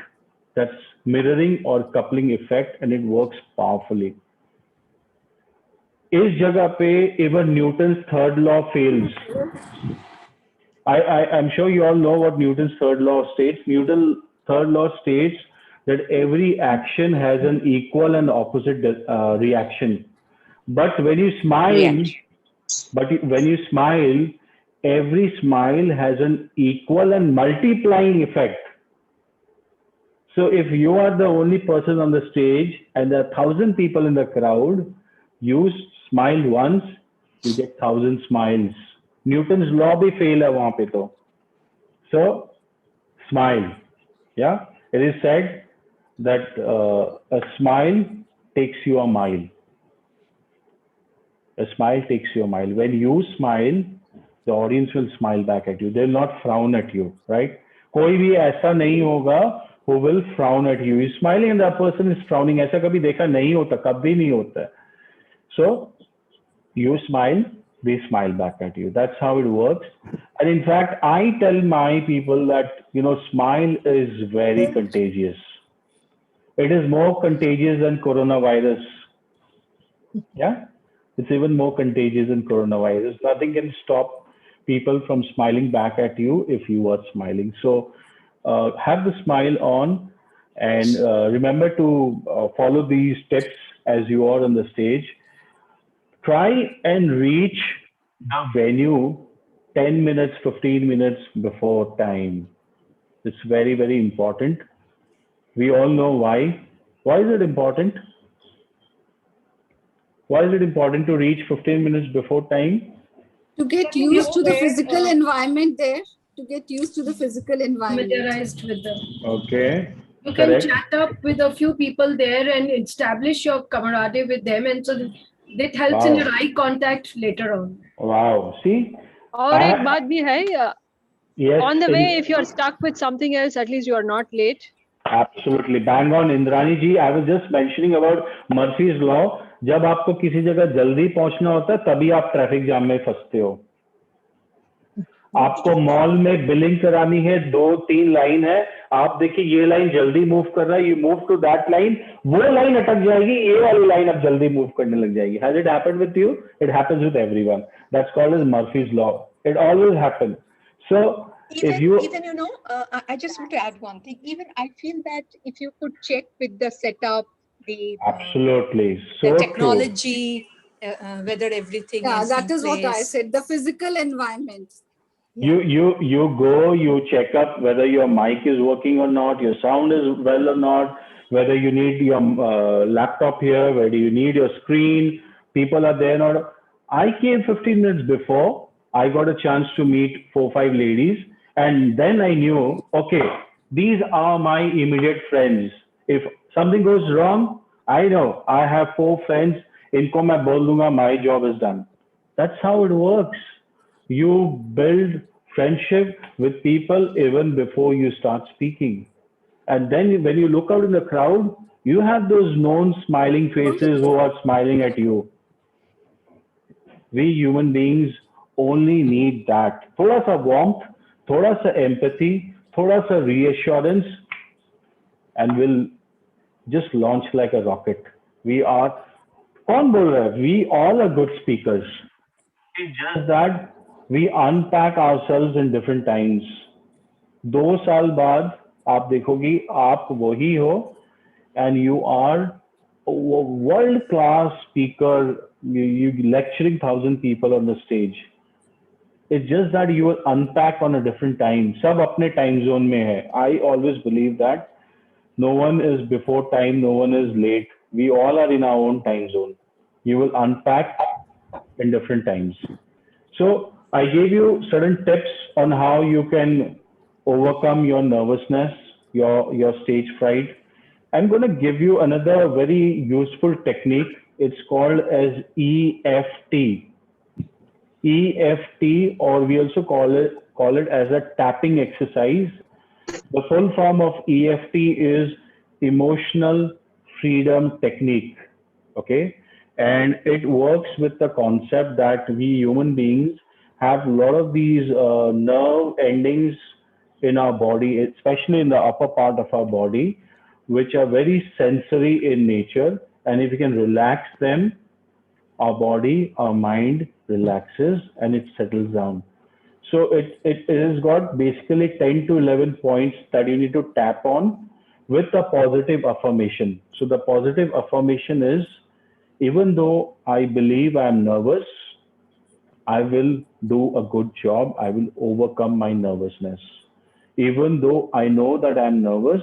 That's mirroring or coupling effect, and it works powerfully. इस जगह पे even Newton's third law fails. I'm sure you all know what Newton's third law states. Newton's third law states that every action has an equal and opposite reaction. But when you smile, every smile has an equal and multiplying effect. So if you are the only person on the stage and there are 1,000 people in the crowd, you smile once, you get 1,000 smiles. Newton's law bhi fail hai wahan pe to. So smile. Yeah, it is said that a smile takes you a mile. A smile takes you a mile. When you smile, the audience will smile back at you. They will not frown at you, right? कोई भी ऐसा नहीं होगा who will frown at you. You're smiling and that person is frowning. ऐसा कभी देखा नहीं होता, कभी नहीं होता. So you smile, they smile back at you. That's how it works. And in fact, I tell my people that, smile is very contagious. It is more contagious than coronavirus. Yeah, it's even more contagious than coronavirus. Nothing can stop people from smiling back at you if you are smiling. So have the smile on, and remember to follow these tips as you are on the stage. Try and reach the venue 10 minutes, 15 minutes before time. It's very, very important. We all know why. Why is it important? Why is it important to reach 15 minutes before time?
To get used to the physical environment there. To get used to the physical environment.
Familiarized with them.
Okay.
You can chat up with a few people there and establish your camaraderie with them, and so that helps in your eye contact later on.
Wow. See?
और एक बात भी है,
yes,
on the way, if you're stuck with something else, at least you are not late.
Absolutely. Bang on, Indrani ji. I was just mentioning about Murphy's Law. जब आपको किसी जगह जल्दी पहुंचना होता है, तभी आप ट्रैफिक जाम में फंसते हो. आपको मॉल में बिलिंग करानी है, 2-3 लाइन है, आप देखिए ये लाइन जल्दी मूव कर रहा है, you move to that line, वो लाइन अटक जाएगी, ये वाली लाइन अब जल्दी मूव करने लग जाएगी. Has it happened with you? It happens with everyone. That's called as Murphy's Law. It always happens. So
I just want to add one thing. Even I feel that if you could check with the setup,
absolutely, so
the technology, whether everything is
that is what I said, the physical environment.
You go, you check up whether your mic is working or not, your sound is well or not, whether you need your laptop here, whether you need your screen, people are there or not. I came 15 minutes before. I got a chance to meet 4-5 ladies, and then I knew, okay, these are my immediate friends. If something goes wrong, I know I have 4 friends. Inko main bol dunga, my job is done. That's how it works. You build friendship with people even before you start speaking. And then when you look out in the crowd, you have those known smiling faces who are smiling at you. We human beings only need that. Thoda sa warmth, thoda sa empathy, thoda sa reassurance, and we'll just launch like a rocket. We all are good speakers. It's just that we unpack ourselves in different times. 2 साल बाद आप देखोगी आप वही हो, and you are a world-class speaker. You lecturing 1,000 people on the stage. It's just that you will unpack on a different time. सब अपने time zone में है. I always believe that no one is before time, no one is late. We all are in our own time zone. You will unpack in different times. So I gave you certain tips on how you can overcome your nervousness, your stage fright. I'm going to give you another very useful technique. It's called as EFT. EFT, or we also call it as a tapping exercise. The full form of EFT is Emotional Freedom Technique. Okay. And it works with the concept that we human beings have a lot of these nerve endings in our body, especially in the upper part of our body, which are very sensory in nature. And if we can relax them, our body, our mind relaxes and it settles down. So it has got basically 10 to 11 points that you need to tap on with a positive affirmation. So the positive affirmation is, even though I believe I'm nervous, I will do a good job. I will overcome my nervousness. Even though I know that I'm nervous,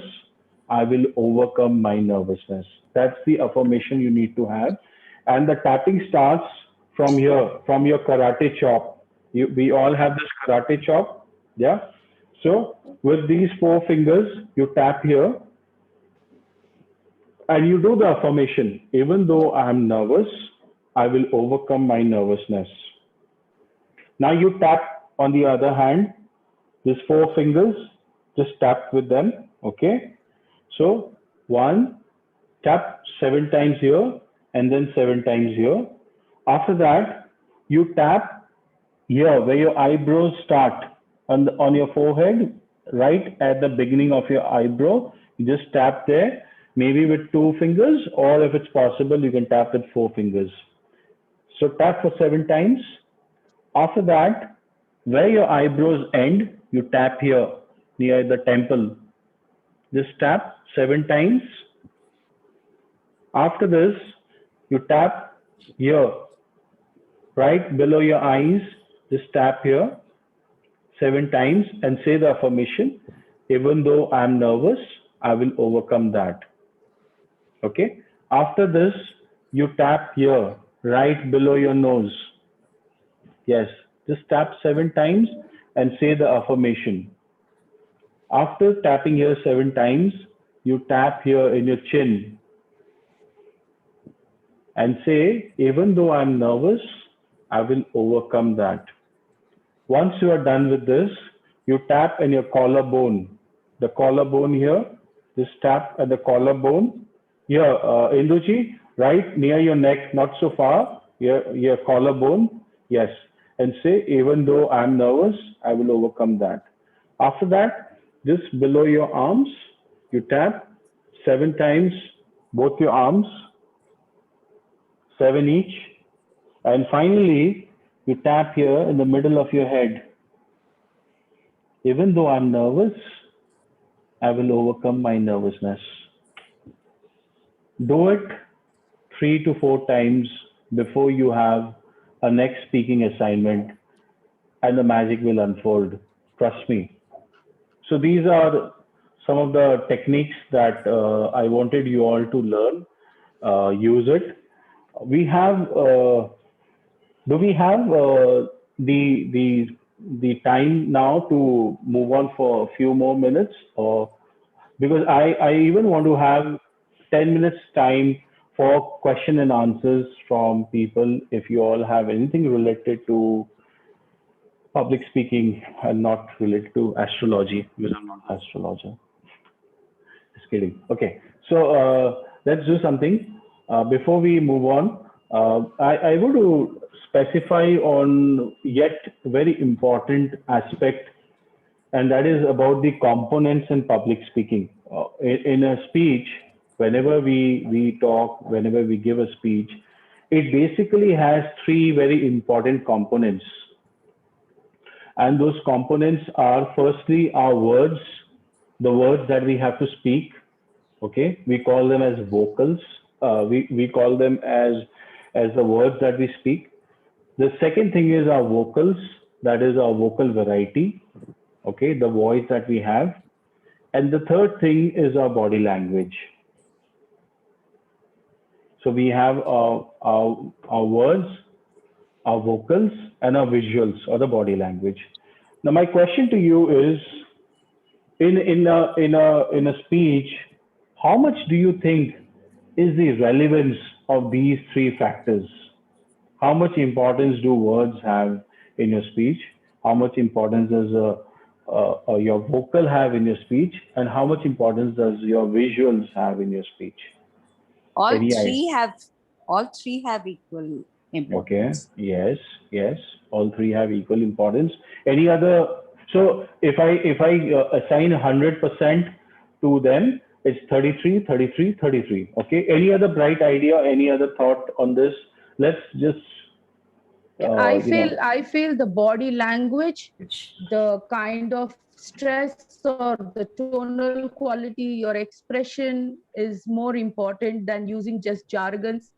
I will overcome my nervousness. That's the affirmation you need to have. And the tapping starts from here, from your karate chop. We all have this karate chop. Yeah. So with these 4 fingers, you tap here and you do the affirmation. Even though I'm nervous, I will overcome my nervousness. Now you tap on the other hand, these 4 fingers, just tap with them. Okay. So 1, tap 7 times here and then 7 times here. After that, you tap here where your eyebrows start on your forehead, right at the beginning of your eyebrow. You just tap there, maybe with 2 fingers, or if it's possible, you can tap with 4 fingers. So tap for 7 times. After that, where your eyebrows end, you tap here near the temple. Just tap 7 times. After this, you tap here, right below your eyes. Just tap here 7 times and say the affirmation, even though I'm nervous, I will overcome that. Okay. After this, you tap here, right below your nose. Yes, just tap 7 times and say the affirmation. After tapping here 7 times, you tap here in your chin and say, even though I'm nervous, I will overcome that. Once you are done with this, you tap in your collarbone. The collarbone here, just tap at the collarbone. Here, Induji, right near your neck, not so far, your collarbone. Yes. And say, even though I'm nervous, I will overcome that. After that, just below your arms, you tap 7 times, both your arms, 7 each. And finally, you tap here in the middle of your head. Even though I'm nervous, I will overcome my nervousness. Do it 3 to 4 times before you have a next speaking assignment, and the magic will unfold. Trust me. So these are some of the techniques that I wanted you all to learn. Use it. We have. Do we have the time now to move on for a few more minutes, or because I even want to have 10 minutes time for question and answers from people, if you all have anything related to public speaking and not related to astrology, because I'm not an astrologer. Just kidding. Okay, so let's do something. Before we move on, I want to specify on yet very important aspect, and that is about the components in public speaking. In a speech, whenever we talk, whenever we give a speech, it basically has 3 very important components. And those components are, firstly, our words, the words that we have to speak. Okay, we call them as vocals. We call them as the words that we speak. The second thing is our vocals, that is our vocal variety. Okay, the voice that we have. And the third thing is our body language. So we have our words, our vocals, and our visuals, or the body language. Now, my question to you is, in a speech, how much do you think is the relevance of these 3 factors? How much importance do words have in your speech? How much importance does your vocal have in your speech? And how much importance does your visuals have in your speech?
All
Any
three
idea?
have all three have equal importance.
Okay. Yes. Yes. All three have equal importance. Any other? So if I assign 100% to them, it's 33, 33, 33. Okay. Any other bright idea? Any other thought on this? Let's just.
I feel the body language, the kind of stress or the tonal quality, your expression is more important than using just jargons.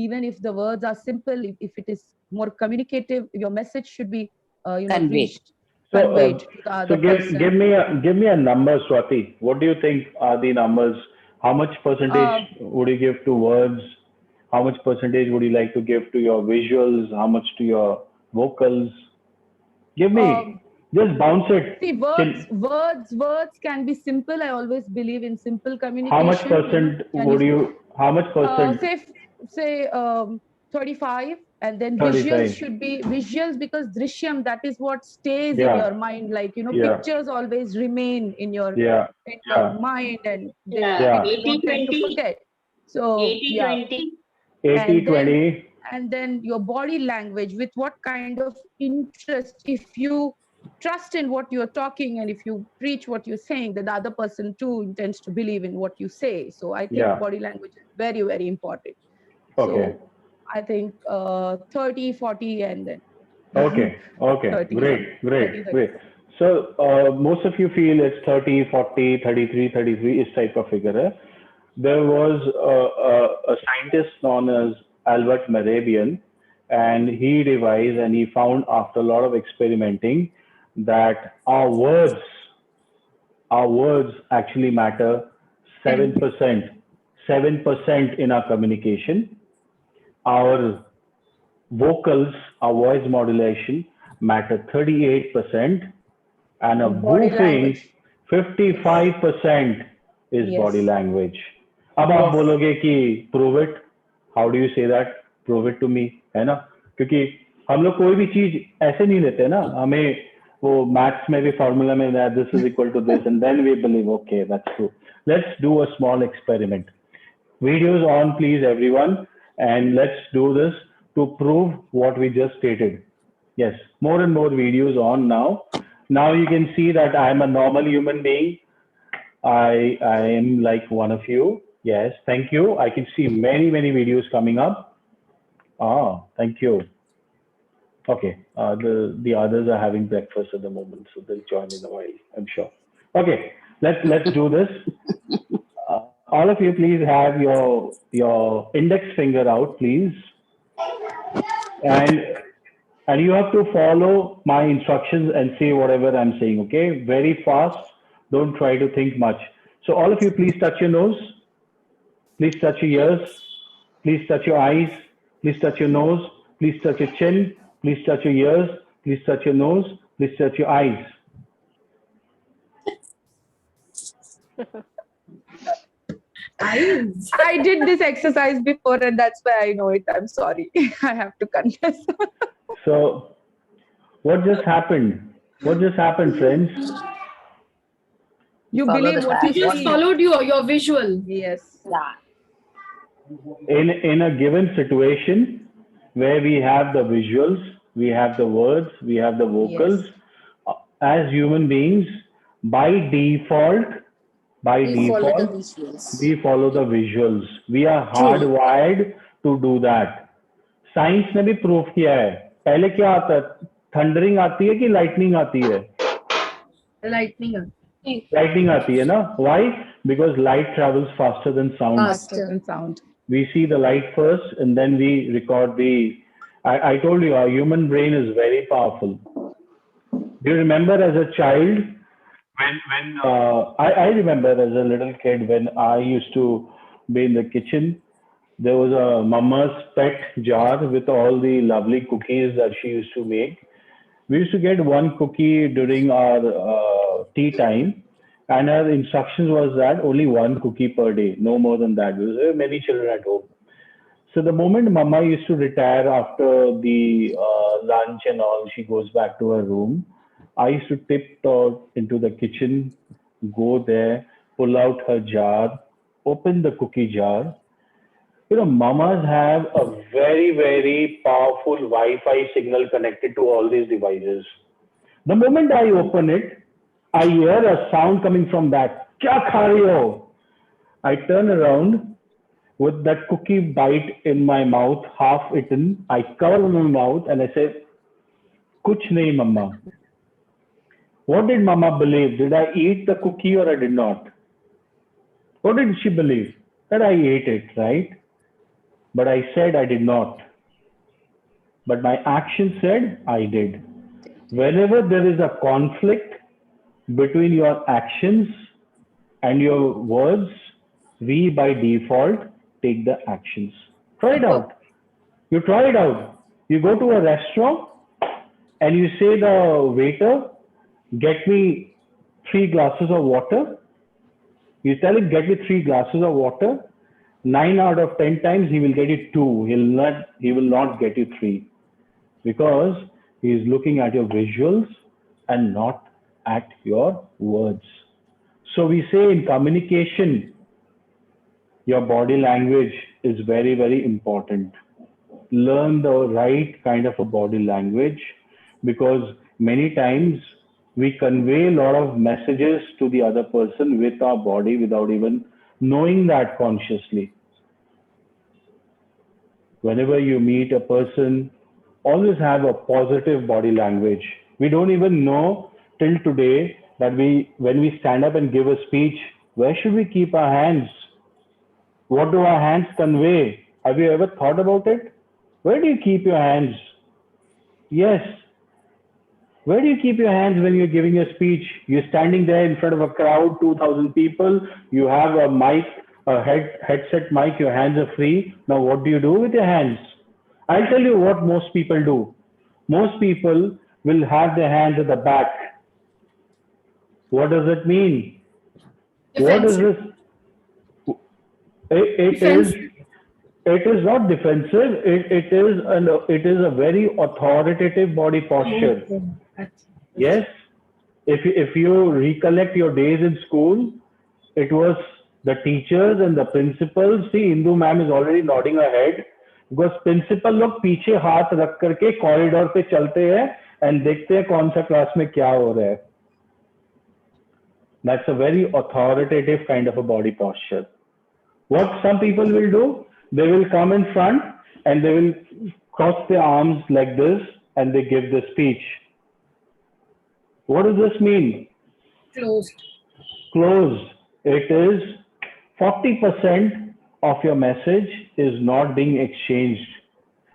Even if the words are simple, if it is more communicative, your message should be
Conveyed.
reached,
So,
conveyed to the other person.
give me a number, Swati. What do you think are the numbers? How much percentage would you give to words? How much percentage would you like to give to your visuals? How much to your vocals? Give me, just bounce it.
See, words can be simple. I always believe in simple communication.
How much percent would you? How much percent?
Say 35, and then
35.
visuals should be visuals, because drishyam, that is what stays in your mind. Like pictures always remain in your mind, and they don't tend to forget. So
80-20.
And then your body language, with what kind of interest, if you trust in what you're talking and if you preach what you're saying, then the other person too intends to believe in what you say. So I think body language is very, very important.
Okay.
So I think 30, 40, and then.
Okay.
30,
Great. So most of you feel it's 30, 40, 33, 33 is type of figure. Eh? There was a scientist known as Albert Mehrabian, and he revised and he found after a lot of experimenting that our words actually matter 7% in our communication. Our vocals, our voice modulation matter 38%, and a boofing 55% is body language. अब आप बोलोगे कि prove it, how do you say that? Prove it to me, है ना? क्योंकि हम लोग कोई भी चीज ऐसे नहीं लेते ना, हमें वो मैथ्स में भी फॉर्मूला में that this is equal to this and then we believe okay that's true. Let's do a small experiment. Videos on please everyone, and let's do this to prove what we just stated. Yes, more and more videos on now. Now you can see that I am a normal human being. I am like one of you. Yes, thank you. I can see many videos coming up. Thank you. Okay, the others are having breakfast at the moment, so they'll join in a while, I'm sure. Okay, let's do this. All of you, please have your index finger out, please, and you have to follow my instructions and say whatever I'm saying. Okay, very fast. Don't try to think much. So all of you, please touch your nose. Please touch your ears. Please touch your eyes. Please touch your nose. Please touch your chin. Please touch your ears. Please touch your nose. Please touch your eyes.
I did this exercise before, and that's why I know it. I'm sorry. I have to confess.
So what just happened? What just happened, friends?
You believe what you
just followed your visual.
Yes.
In a given situation where we have the visuals, we have the words, we have the vocals, as human beings, by default, we follow the visuals. We are hardwired to do that. Science ने भी prove किया है. पहले क्या आता है? Thundering आती है कि lightning आती है? Lightning आती है ना? Why? Because light travels faster than sound. We see the light first, and then we record the. I told you, our human brain is very powerful. Do you remember as a child? When I remember as a little kid when I used to be in the kitchen, there was a mama's pet jar with all the lovely cookies that she used to make. We used to get one cookie during our tea time, and her instructions was that only one cookie per day, no more than that. There were many children at home. So the moment mama used to retire after the lunch and all, she goes back to her room. I used to tiptoe into the kitchen, go there, pull out her jar, open the cookie jar, mamas have a very, very powerful Wi-Fi signal connected to all these devices. The moment I open it, I hear a sound coming from that. Kya kha rahi ho? I turn around with that cookie bite in my mouth, half eaten. I cover my mouth and I say, Kuch nahi, mama. What did mama believe? Did I eat the cookie or I did not? What did she believe? That I ate it, right? But I said I did not. But my action said I did. Whenever there is a conflict between your actions and your words, we by default take the actions. Try it out. You try it out. You go to a restaurant and you say the waiter, get me 3 glasses of water. You tell him, get me 3 glasses of water. 9 out of 10 times he will get you 2. He will not get you 3 because he is looking at your visuals and not at your words. So we say in communication, your body language is very, very important. Learn the right kind of a body language because many times we convey a lot of messages to the other person with our body without even knowing that consciously. Whenever you meet a person, always have a positive body language. We don't even know till today that when we stand up and give a speech, where should we keep our hands? What do our hands convey? Have you ever thought about it? Where do you keep your hands? Yes. Where do you keep your hands when you're giving a speech? You're standing there in front of a crowd, 2,000 people. You have a mic, a headset mic. Your hands are free. Now, what do you do with your hands? I'll tell you what most people do. Most people will have their hands at the back. What does it mean? Defensive. What is this? It is not defensive. It is a very authoritative body posture. Yes. If you recollect your days in school, it was the teachers and the principals. See, Indu ma'am is already nodding her head because principal लोग पीछे हाथ रख करके corridor पे चलते हैं and देखते हैं कौन सा क्लास में क्या हो रहा है. That's a very authoritative kind of a body posture. What some people will do, they will come in front and they will cross their arms like this and they give the speech. What does this mean?
Closed.
Closed. It is 40% of your message is not being exchanged.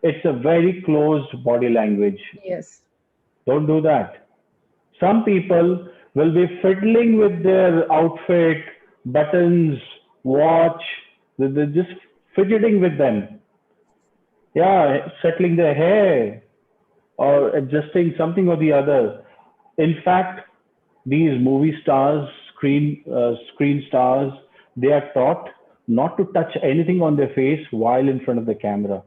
It's a very closed body language.
Yes.
Don't do that. Some people will be fiddling with their outfit, buttons, watch. They're just fidgeting with them. Yeah, settling their hair or adjusting something or the other. In fact, these movie stars, screen stars, they are taught not to touch anything on their face while in front of the camera.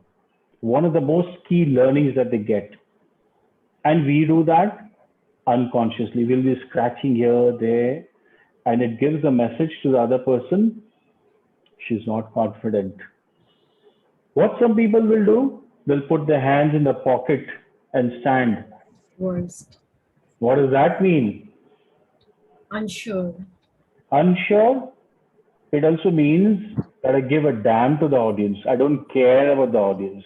One of the most key learnings that they get. And we do that unconsciously. We'll be scratching here, there, and it gives a message to the other person. She's not confident. What some people will do, they'll put their hands in the pocket and stand.
Worst.
What does that mean?
Unsure.
Unsure? It also means that I give a damn to the audience. I don't care about the audience.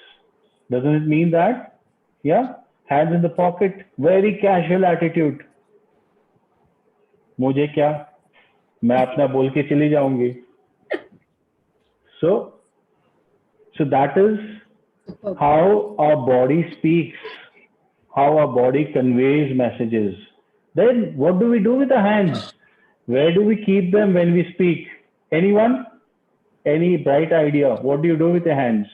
Doesn't it mean that? Yeah? Hands in the pocket, very casual attitude. मुझे क्या? मैं अपना बोल के चली जाऊंगी. So that is how our body speaks, how our body conveys messages. Then what do we do with the hands? Where do we keep them when we speak? Anyone? Any bright idea? What do you do with your hands?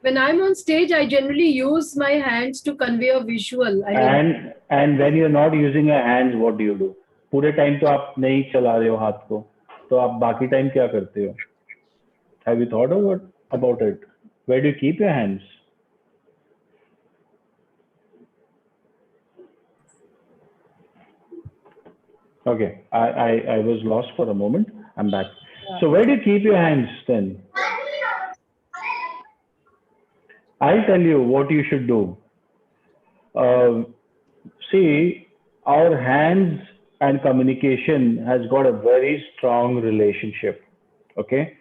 When I'm on stage, I generally use my hands to convey a visual.
And when you're not using your hands, what do you do? पूरे time तो आप नहीं चला रहे हो हाथ को, तो आप बाकी टाइम क्या करते हो? Have you thought about it? Where do you keep your hands? Okay, I was lost for a moment. I'm back. So where do you keep your hands then? I'll tell you what you should do. See, our hands and communication has got a very strong relationship. Okay.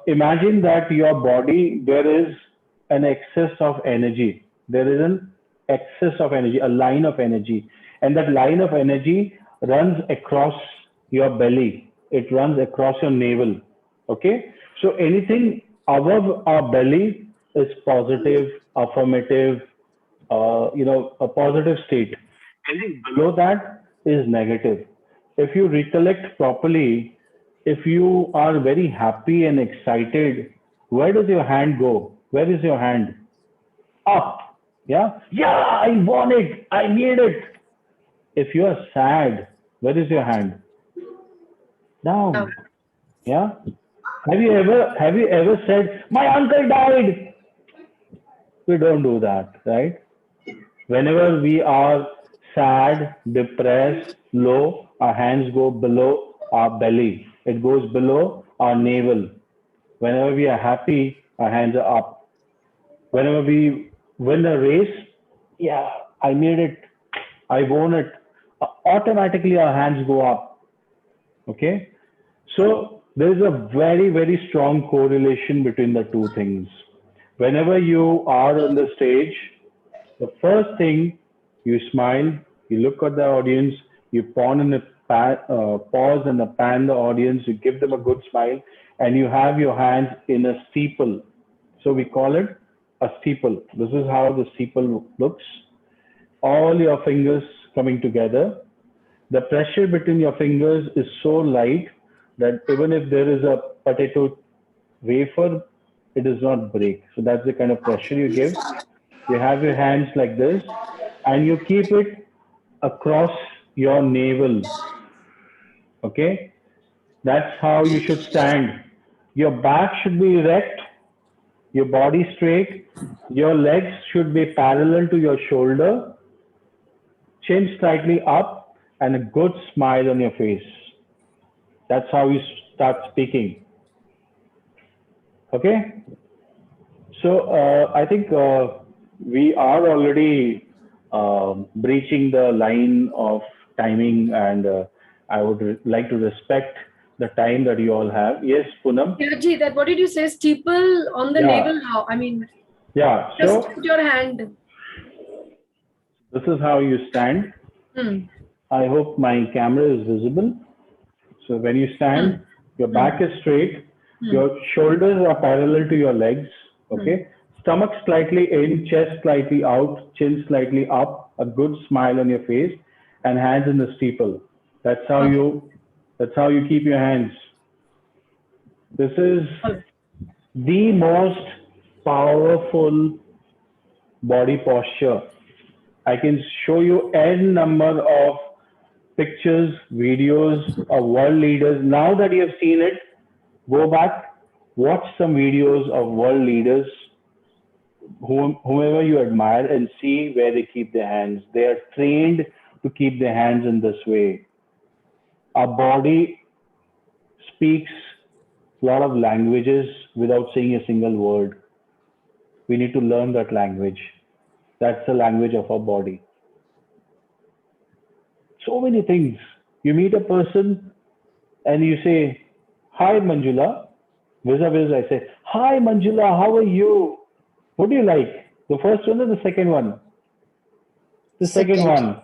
Imagine that your body, there is an excess of energy. There is an excess of energy, a line of energy. And that line of energy runs across your belly. It runs across your navel. Okay. So anything above our belly is positive, affirmative, a positive state. Anything below that is negative. If you recollect properly, if you are very happy and excited, where does your hand go? Where is your hand? Up. Yeah. Yeah, I won it. I need it. If you are sad, where is your hand? Down. Yeah. Have you ever said, my uncle died? We don't do that, right? Whenever we are sad, depressed, low, our hands go below our belly. It goes below our navel. Whenever we are happy, our hands are up. Whenever we win a race, yeah, I made it. I won it. Automatically our hands go up. Okay. So there is a very, very strong correlation between the two things. Whenever you are on the stage, the first thing, you smile, you look at the audience, you pause and pan the audience, you give them a good smile, and you have your hands in a steeple. So we call it a steeple. This is how the steeple looks. All your fingers coming together. The pressure between your fingers is so light that even if there is a potato wafer, it does not break. So that's the kind of pressure you give. You have your hands like this and you keep it across your navel. Okay. That's how you should stand. Your back should be erect, your body straight, your legs should be parallel to your shoulder, chin slightly up, and a good smile on your face. That's how you start speaking. Okay. So I think we are already breaching the line of timing, and I would like to respect the time that you all have. Yes, Poonam?
Yeah, that what did you say? Steeple on the navel now? I mean,
yeah.
Just put your hand.
This is how you stand. I hope my camera is visible. So when you stand, your back is straight, your shoulders are parallel to your legs. Okay. Stomach slightly in, chest slightly out, chin slightly up, a good smile on your face, and hands in the steeple. That's how you keep your hands. This is the most powerful body posture. I can show you n number of pictures, videos of world leaders. Now that you have seen it, go back, watch some videos of world leaders, whomever you admire, and see where they keep their hands. They are trained to keep their hands in this way. Our body speaks a lot of languages without saying a single word. We need to learn that language. That's the language of our body. So many things. You meet a person and you say, hi Manjula. Vis-a-vis, I say, hi Manjula, how are you? What do you like? The first one or the second one? The second one.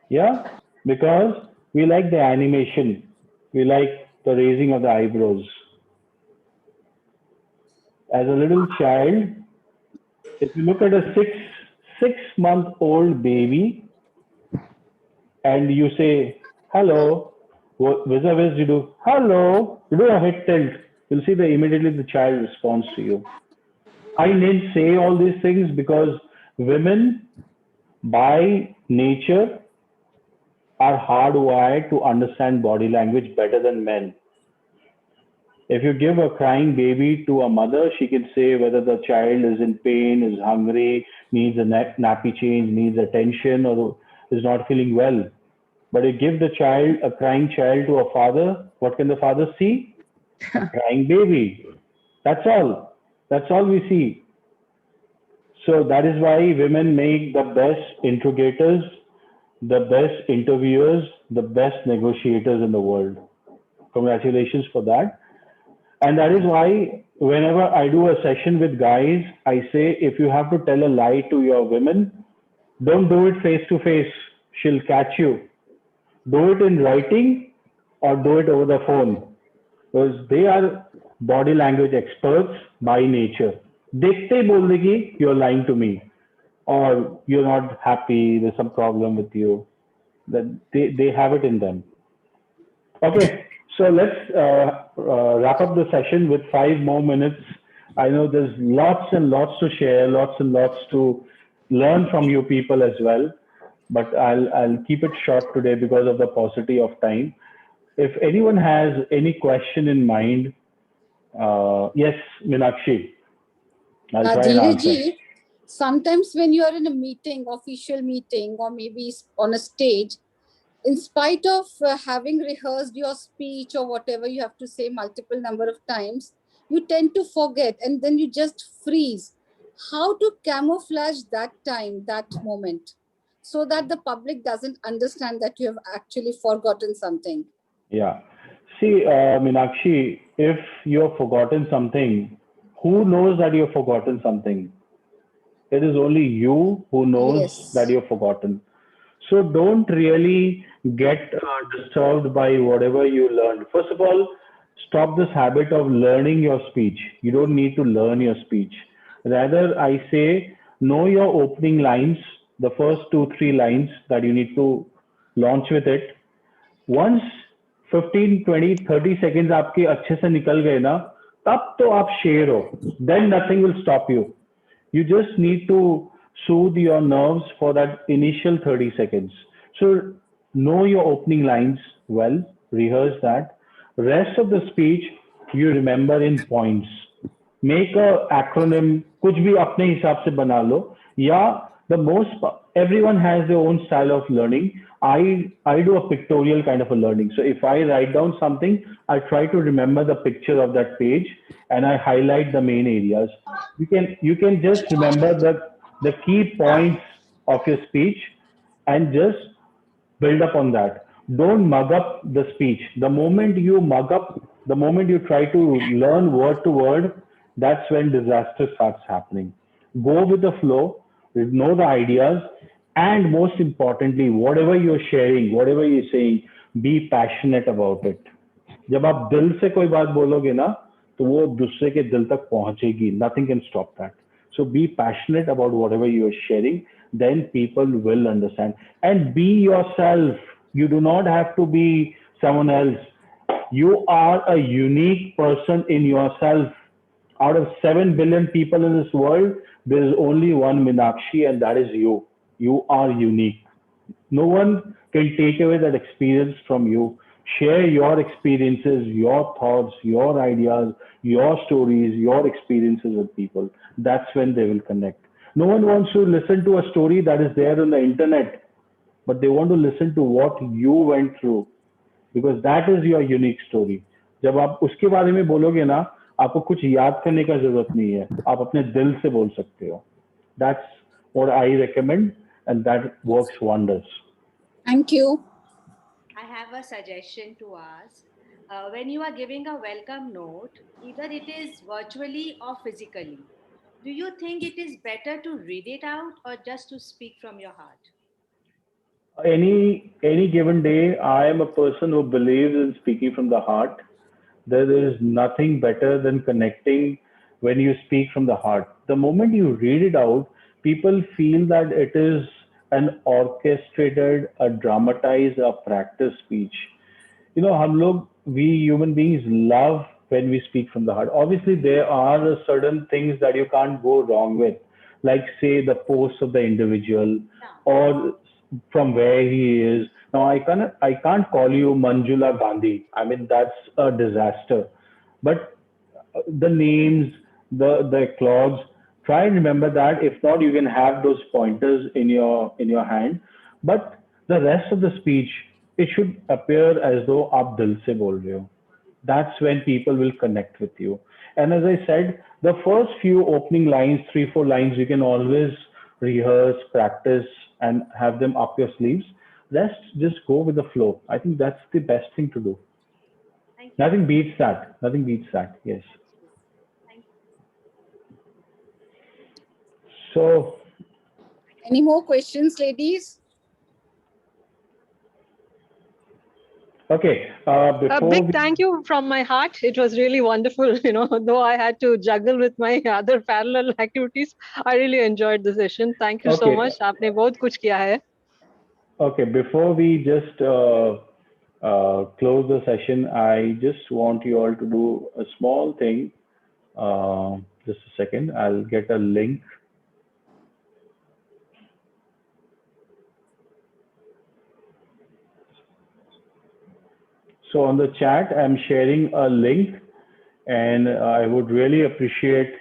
Yeah? Because we like the animation. We like the raising of the eyebrows. As a little child, if you look at a six-month-old baby and you say, hello, vis-a-vis you do, hello, you do a head tilt, you'll see that immediately the child responds to you. I need say all these things because women by nature are hardwired to understand body language better than men. If you give a crying baby to a mother, she can say whether the child is in pain, is hungry, needs a nappy change, needs attention, or is not feeling well. But you give the child, a crying child, to a father, what can the father see? A crying baby. That's all. That's all we see. So that is why women make the best interrogators, the best interviewers, the best negotiators in the world. Congratulations for that. And that is why whenever I do a session with guys, I say, if you have to tell a lie to your women, don't do it face to face. She'll catch you. Do it in writing or do it over the phone, because they are body language experts by nature. Dekhte ही बोल देगी, you're lying to me, or you're not happy, there's some problem with you. That they have it in them. Okay, so let's wrap up the session with 5 more minutes. I know there's lots and lots to share, lots and lots to learn from you people as well, but I'll keep it short today because of the paucity of time. If anyone has any question in mind, yes, Meenakshi, I'll try and answer.
Sometimes when you are in a meeting, official meeting, or maybe on a stage, in spite of having rehearsed your speech or whatever you have to say multiple number of times, you tend to forget and then you just freeze. How to camouflage that time, that moment, so that the public doesn't understand that you have actually forgotten something?
Yeah. See, Meenakshi, if you've forgotten something, who knows that you've forgotten something? It is only you who knows that you've forgotten. So don't really get disturbed by whatever you learned. First of all, stop this habit of learning your speech. You don't need to learn your speech. Rather, I say, know your opening lines, the first 2-3 lines that you need to launch with it. Once 15, 20, 30 seconds आपके अच्छे से निकल गए ना, तब तो आप शेर हो. Then nothing will stop you. You just need to soothe your nerves for that initial 30 seconds. So know your opening lines well, rehearse that. Rest of the speech you remember in points. Make a acronym, कुछ भी अपने हिसाब से बना लो. या the most, everyone has their own style of learning. I do a pictorial kind of a learning. So if I write down something, I try to remember the picture of that page and I highlight the main areas. You can just remember the key points of your speech and just build up on that. Don't mug up the speech. The moment you mug up, the moment you try to learn word to word, that's when disaster starts happening. Go with the flow, know the ideas, and most importantly, whatever you're sharing, whatever you're saying, be passionate about it. जब आप दिल से कोई बात बोलोगे ना, तो वो दूसरे के दिल तक पहुंचेगी. Nothing can stop that. So be passionate about whatever you're sharing, then people will understand. And be yourself. You do not have to be someone else. You are a unique person in yourself. Out of 7 billion people in this world, there is only one Meenakshi, and that is you. You are unique. No one can take away that experience from you. Share your experiences, your thoughts, your ideas, your stories, your experiences with people. That's when they will connect. No one wants to listen to a story that is there on the internet, but they want to listen to what you went through, because that is your unique story. जब आप उसके बारे में बोलोगे ना, आपको कुछ याद करने का जरूरत नहीं है. आप अपने दिल से बोल सकते हो. That's what I recommend, and that works wonders.
Thank you.
I have a suggestion to ask. When you are giving a welcome note, either it is virtually or physically, do you think it is better to read it out or just to speak from your heart?
Any given day, I am a person who believes in speaking from the heart. There is nothing better than connecting when you speak from the heart. The moment you read it out, people feel that it is an orchestrated, a dramatized, a practice speech. You know, we human beings love when we speak from the heart. Obviously, there are certain things that you can't go wrong with, like say the post of the individual or from where he is. Now, I can't call you Manjula Gandhi. I mean, that's a disaster. But the names, the clauses, try and remember that. If not, you can have those pointers in your hand. But the rest of the speech, it should appear as though आप दिल से बोल रहे हो. That's when people will connect with you. And as I said, the first few opening lines, 3-4 lines, you can always rehearse, practice, and have them up your sleeves. Rest, just go with the flow. I think that's the best thing to do. Nothing beats that. Nothing beats that. Yes. So,
any more questions, ladies?
Okay.
A big thank you from my heart. It was really wonderful. Though I had to juggle with my other parallel activities, I really enjoyed the session. Thank you so much. आपने बहुत कुछ किया है.
Okay. Before we just close the session, I just want you all to do a small thing. Just a second. I'll get a link. So on the chat, I'm sharing a link, and I would really appreciate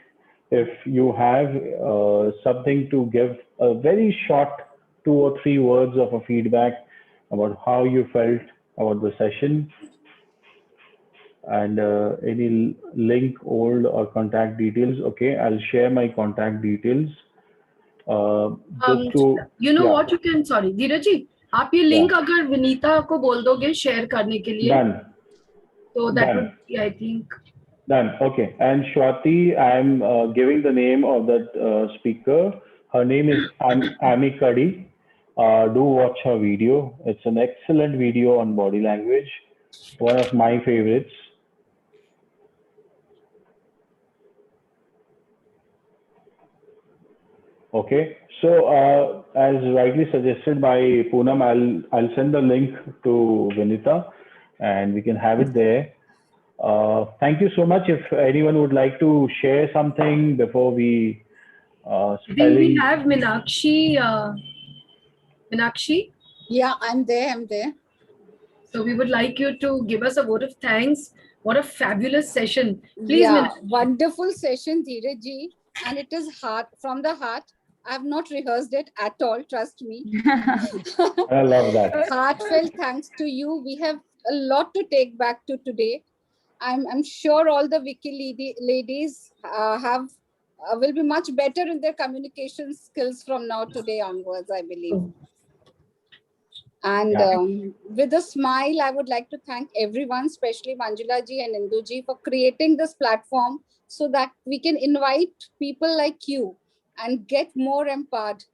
if you have something to give, a very short 2 or 3 words of a feedback about how you felt about the session, and any link, old or contact details. Okay, I'll share my contact details.
What you can, sorry, Dhiraj ji, आप ये link अगर विनीता को बोल दोगे share करने के लिए.
Done.
So that would be, I think.
Done. Okay. And Shwati, I'm giving the name of that speaker. Her name is Ami Kadi. Do watch her video. It's an excellent video on body language. One of my favorites. Okay. So as rightly suggested by Poonam, I'll send the link to Vinita, and we can have it there. Thank you so much. If anyone would like to share something before we
we have Meenakshi. Meenakshi?
Yeah, I'm there.
So we would like you to give us a vote of thanks. What a fabulous session. Please,
wonderful session, Dhiraj ji. And it is from the heart. I have not rehearsed it at all, trust me.
I love that.
Heartfelt thanks to you. We have a lot to take back to today. I'm sure all the WICCI ladies will be much better in their communication skills from now today onwards, I believe. And with a smile, I would like to thank everyone, especially Manjula ji and Indu ji, for creating this platform so that we can invite people like you and get more empowered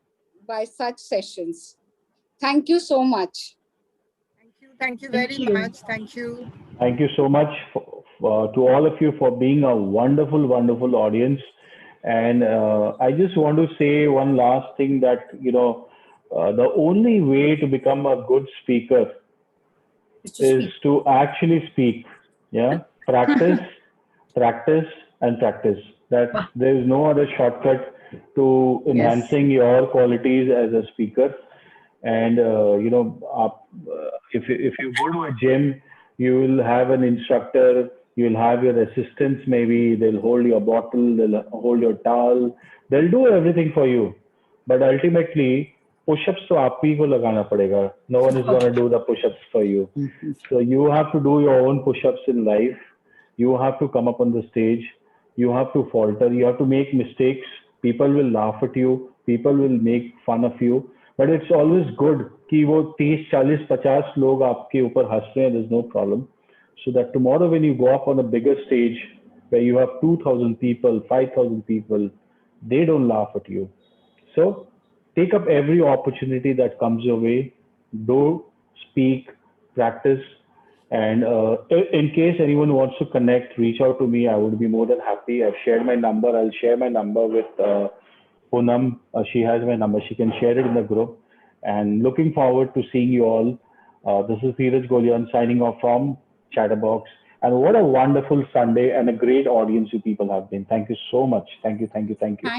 by such sessions. Thank you so much.
Thank you very much. Thank you.
Thank you so much to all of you for being a wonderful, wonderful audience. And I just want to say one last thing that, the only way to become a good speaker is to actually speak. Yeah. Practice, practice, and practice. That there is no other shortcut to enhancing your qualities as a speaker. And if you go to a gym, you will have an instructor, you'll have your assistants, maybe they'll hold your bottle, they'll hold your towel, they'll do everything for you. But ultimately, push-ups to aap hi ko lagana padega. No one is going to do the push-ups for you. So you have to do your own push-ups in life. You have to come up on the stage. You have to falter. You have to make mistakes. People will laugh at you. People will make fun of you. But it's always good कि वो 30, 40, 50 लोग आपके ऊपर हंस रहे हैं. There's no problem. So that tomorrow when you go up on a bigger stage where you have 2,000 people, 5,000 people, they don't laugh at you. So take up every opportunity that comes your way. Do speak, practice. And in case anyone wants to connect, reach out to me. I would be more than happy. I've shared my number. I'll share my number with Poonam. She has my number. She can share it in the group. And looking forward to seeing you all. This is Dhiraj Golyan signing off from Chatterbox. And what a wonderful Sunday and a great audience you people have been. Thank you so much. Thank you.
Thank you.
Thank you.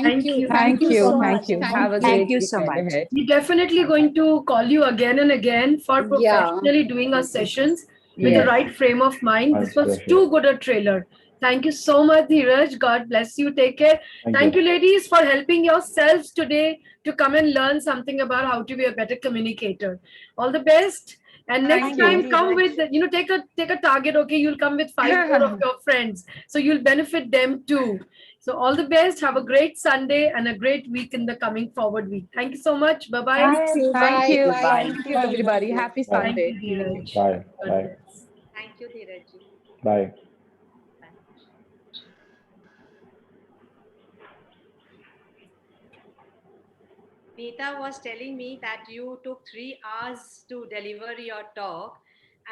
Have a great weekend ahead.
We're definitely going to call you again and again for professionally doing our sessions with the right frame of mind. This was too good a trailer. Thank you so much, Dhiraj. God bless you. Take care. Thank you, ladies, for helping yourselves today to come and learn something about how to be a better communicator. All the best. And next time, come with, take a target. Okay, you'll come with 5 more of your friends, so you'll benefit them too. So all the best. Have a great Sunday and a great week in the coming forward week. Thank you so much. Bye bye.
Thank you.
Bye.
Thank you, everybody. Happy Sunday.
Thank you, Dhiraj.
Bye.
God
Bye.
bless.
Thank you, Dhiraj.
Bye.
Vinita was telling me that you took 3 hours to deliver your talk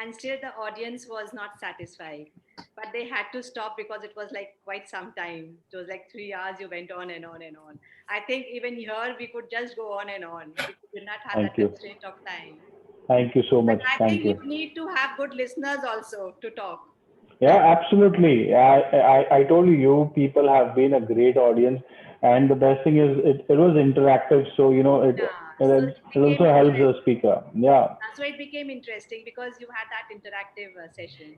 and still the audience was not satisfied. But they had to stop because it was like quite some time. It was like 3 hours, you went on and on and on. I think even here we could just go on and on. We did not have
Thank
that
you.
constraint of time.
Thank you so much.
But I
Thank
think
you.
you need to have good listeners also to talk.
Yeah, absolutely. I told you, you people have been a great audience, and the best thing is it was interactive, so
So
it
it became
also helps the
interesting.
speaker. Yeah.
So it became interesting because you had that interactive session.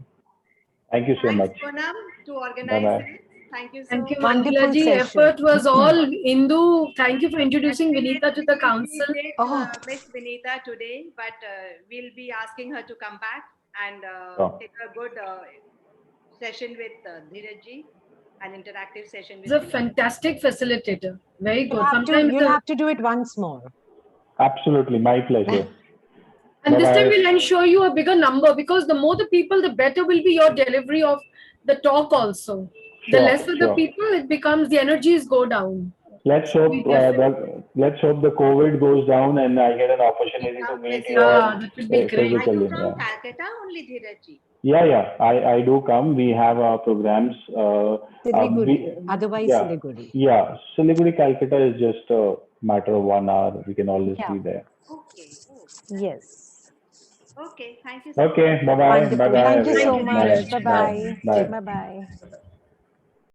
Thank you so
Thanks,
much.
Poonam, to
Bye
organize
bye.
this. Thank you so
Thank you,
much.
Mandila
Wonderful
ji.
session.
Effort was all Indu. Thank you for introducing
Actually,
Vinita to the council.
we did
Oh.
miss Vinita today, but we'll be asking her to come back and
Sure.
take a good session with Dhiraj ji, an interactive session with
He's a
Vinita.
fantastic facilitator. Very good.
You'll have to do it once more.
Absolutely, my pleasure.
And this time
Bye-bye.
we'll ensure you a bigger number, because the more the people, the better will be your delivery of the talk also. The
Sure,
lesser the
sure.
people, it becomes, the energies go down.
Let's
So
hope
we definitely-
let's hope the COVID goes down and I get an opportunity to
Come
meet you
physically.
all
Yeah, that would be great.
Are you
physically.
from
Yeah.
Calcutta only, Dhiraj ji?
Yeah. I do come. We have our programs.
Siliguri, otherwise
Yeah.
Siliguri.
Yeah. Siliguri, Calcutta is just a matter of 1 hour. We can always
Yeah.
be there.
Okay. Oh,
Yes.
okay. Thank you so much.
Okay. Bye bye.
Wonderful.
Bye bye.
Thank you so
Everyone.
much.
Bye.
Bye-bye.
Bye.
Bye-bye.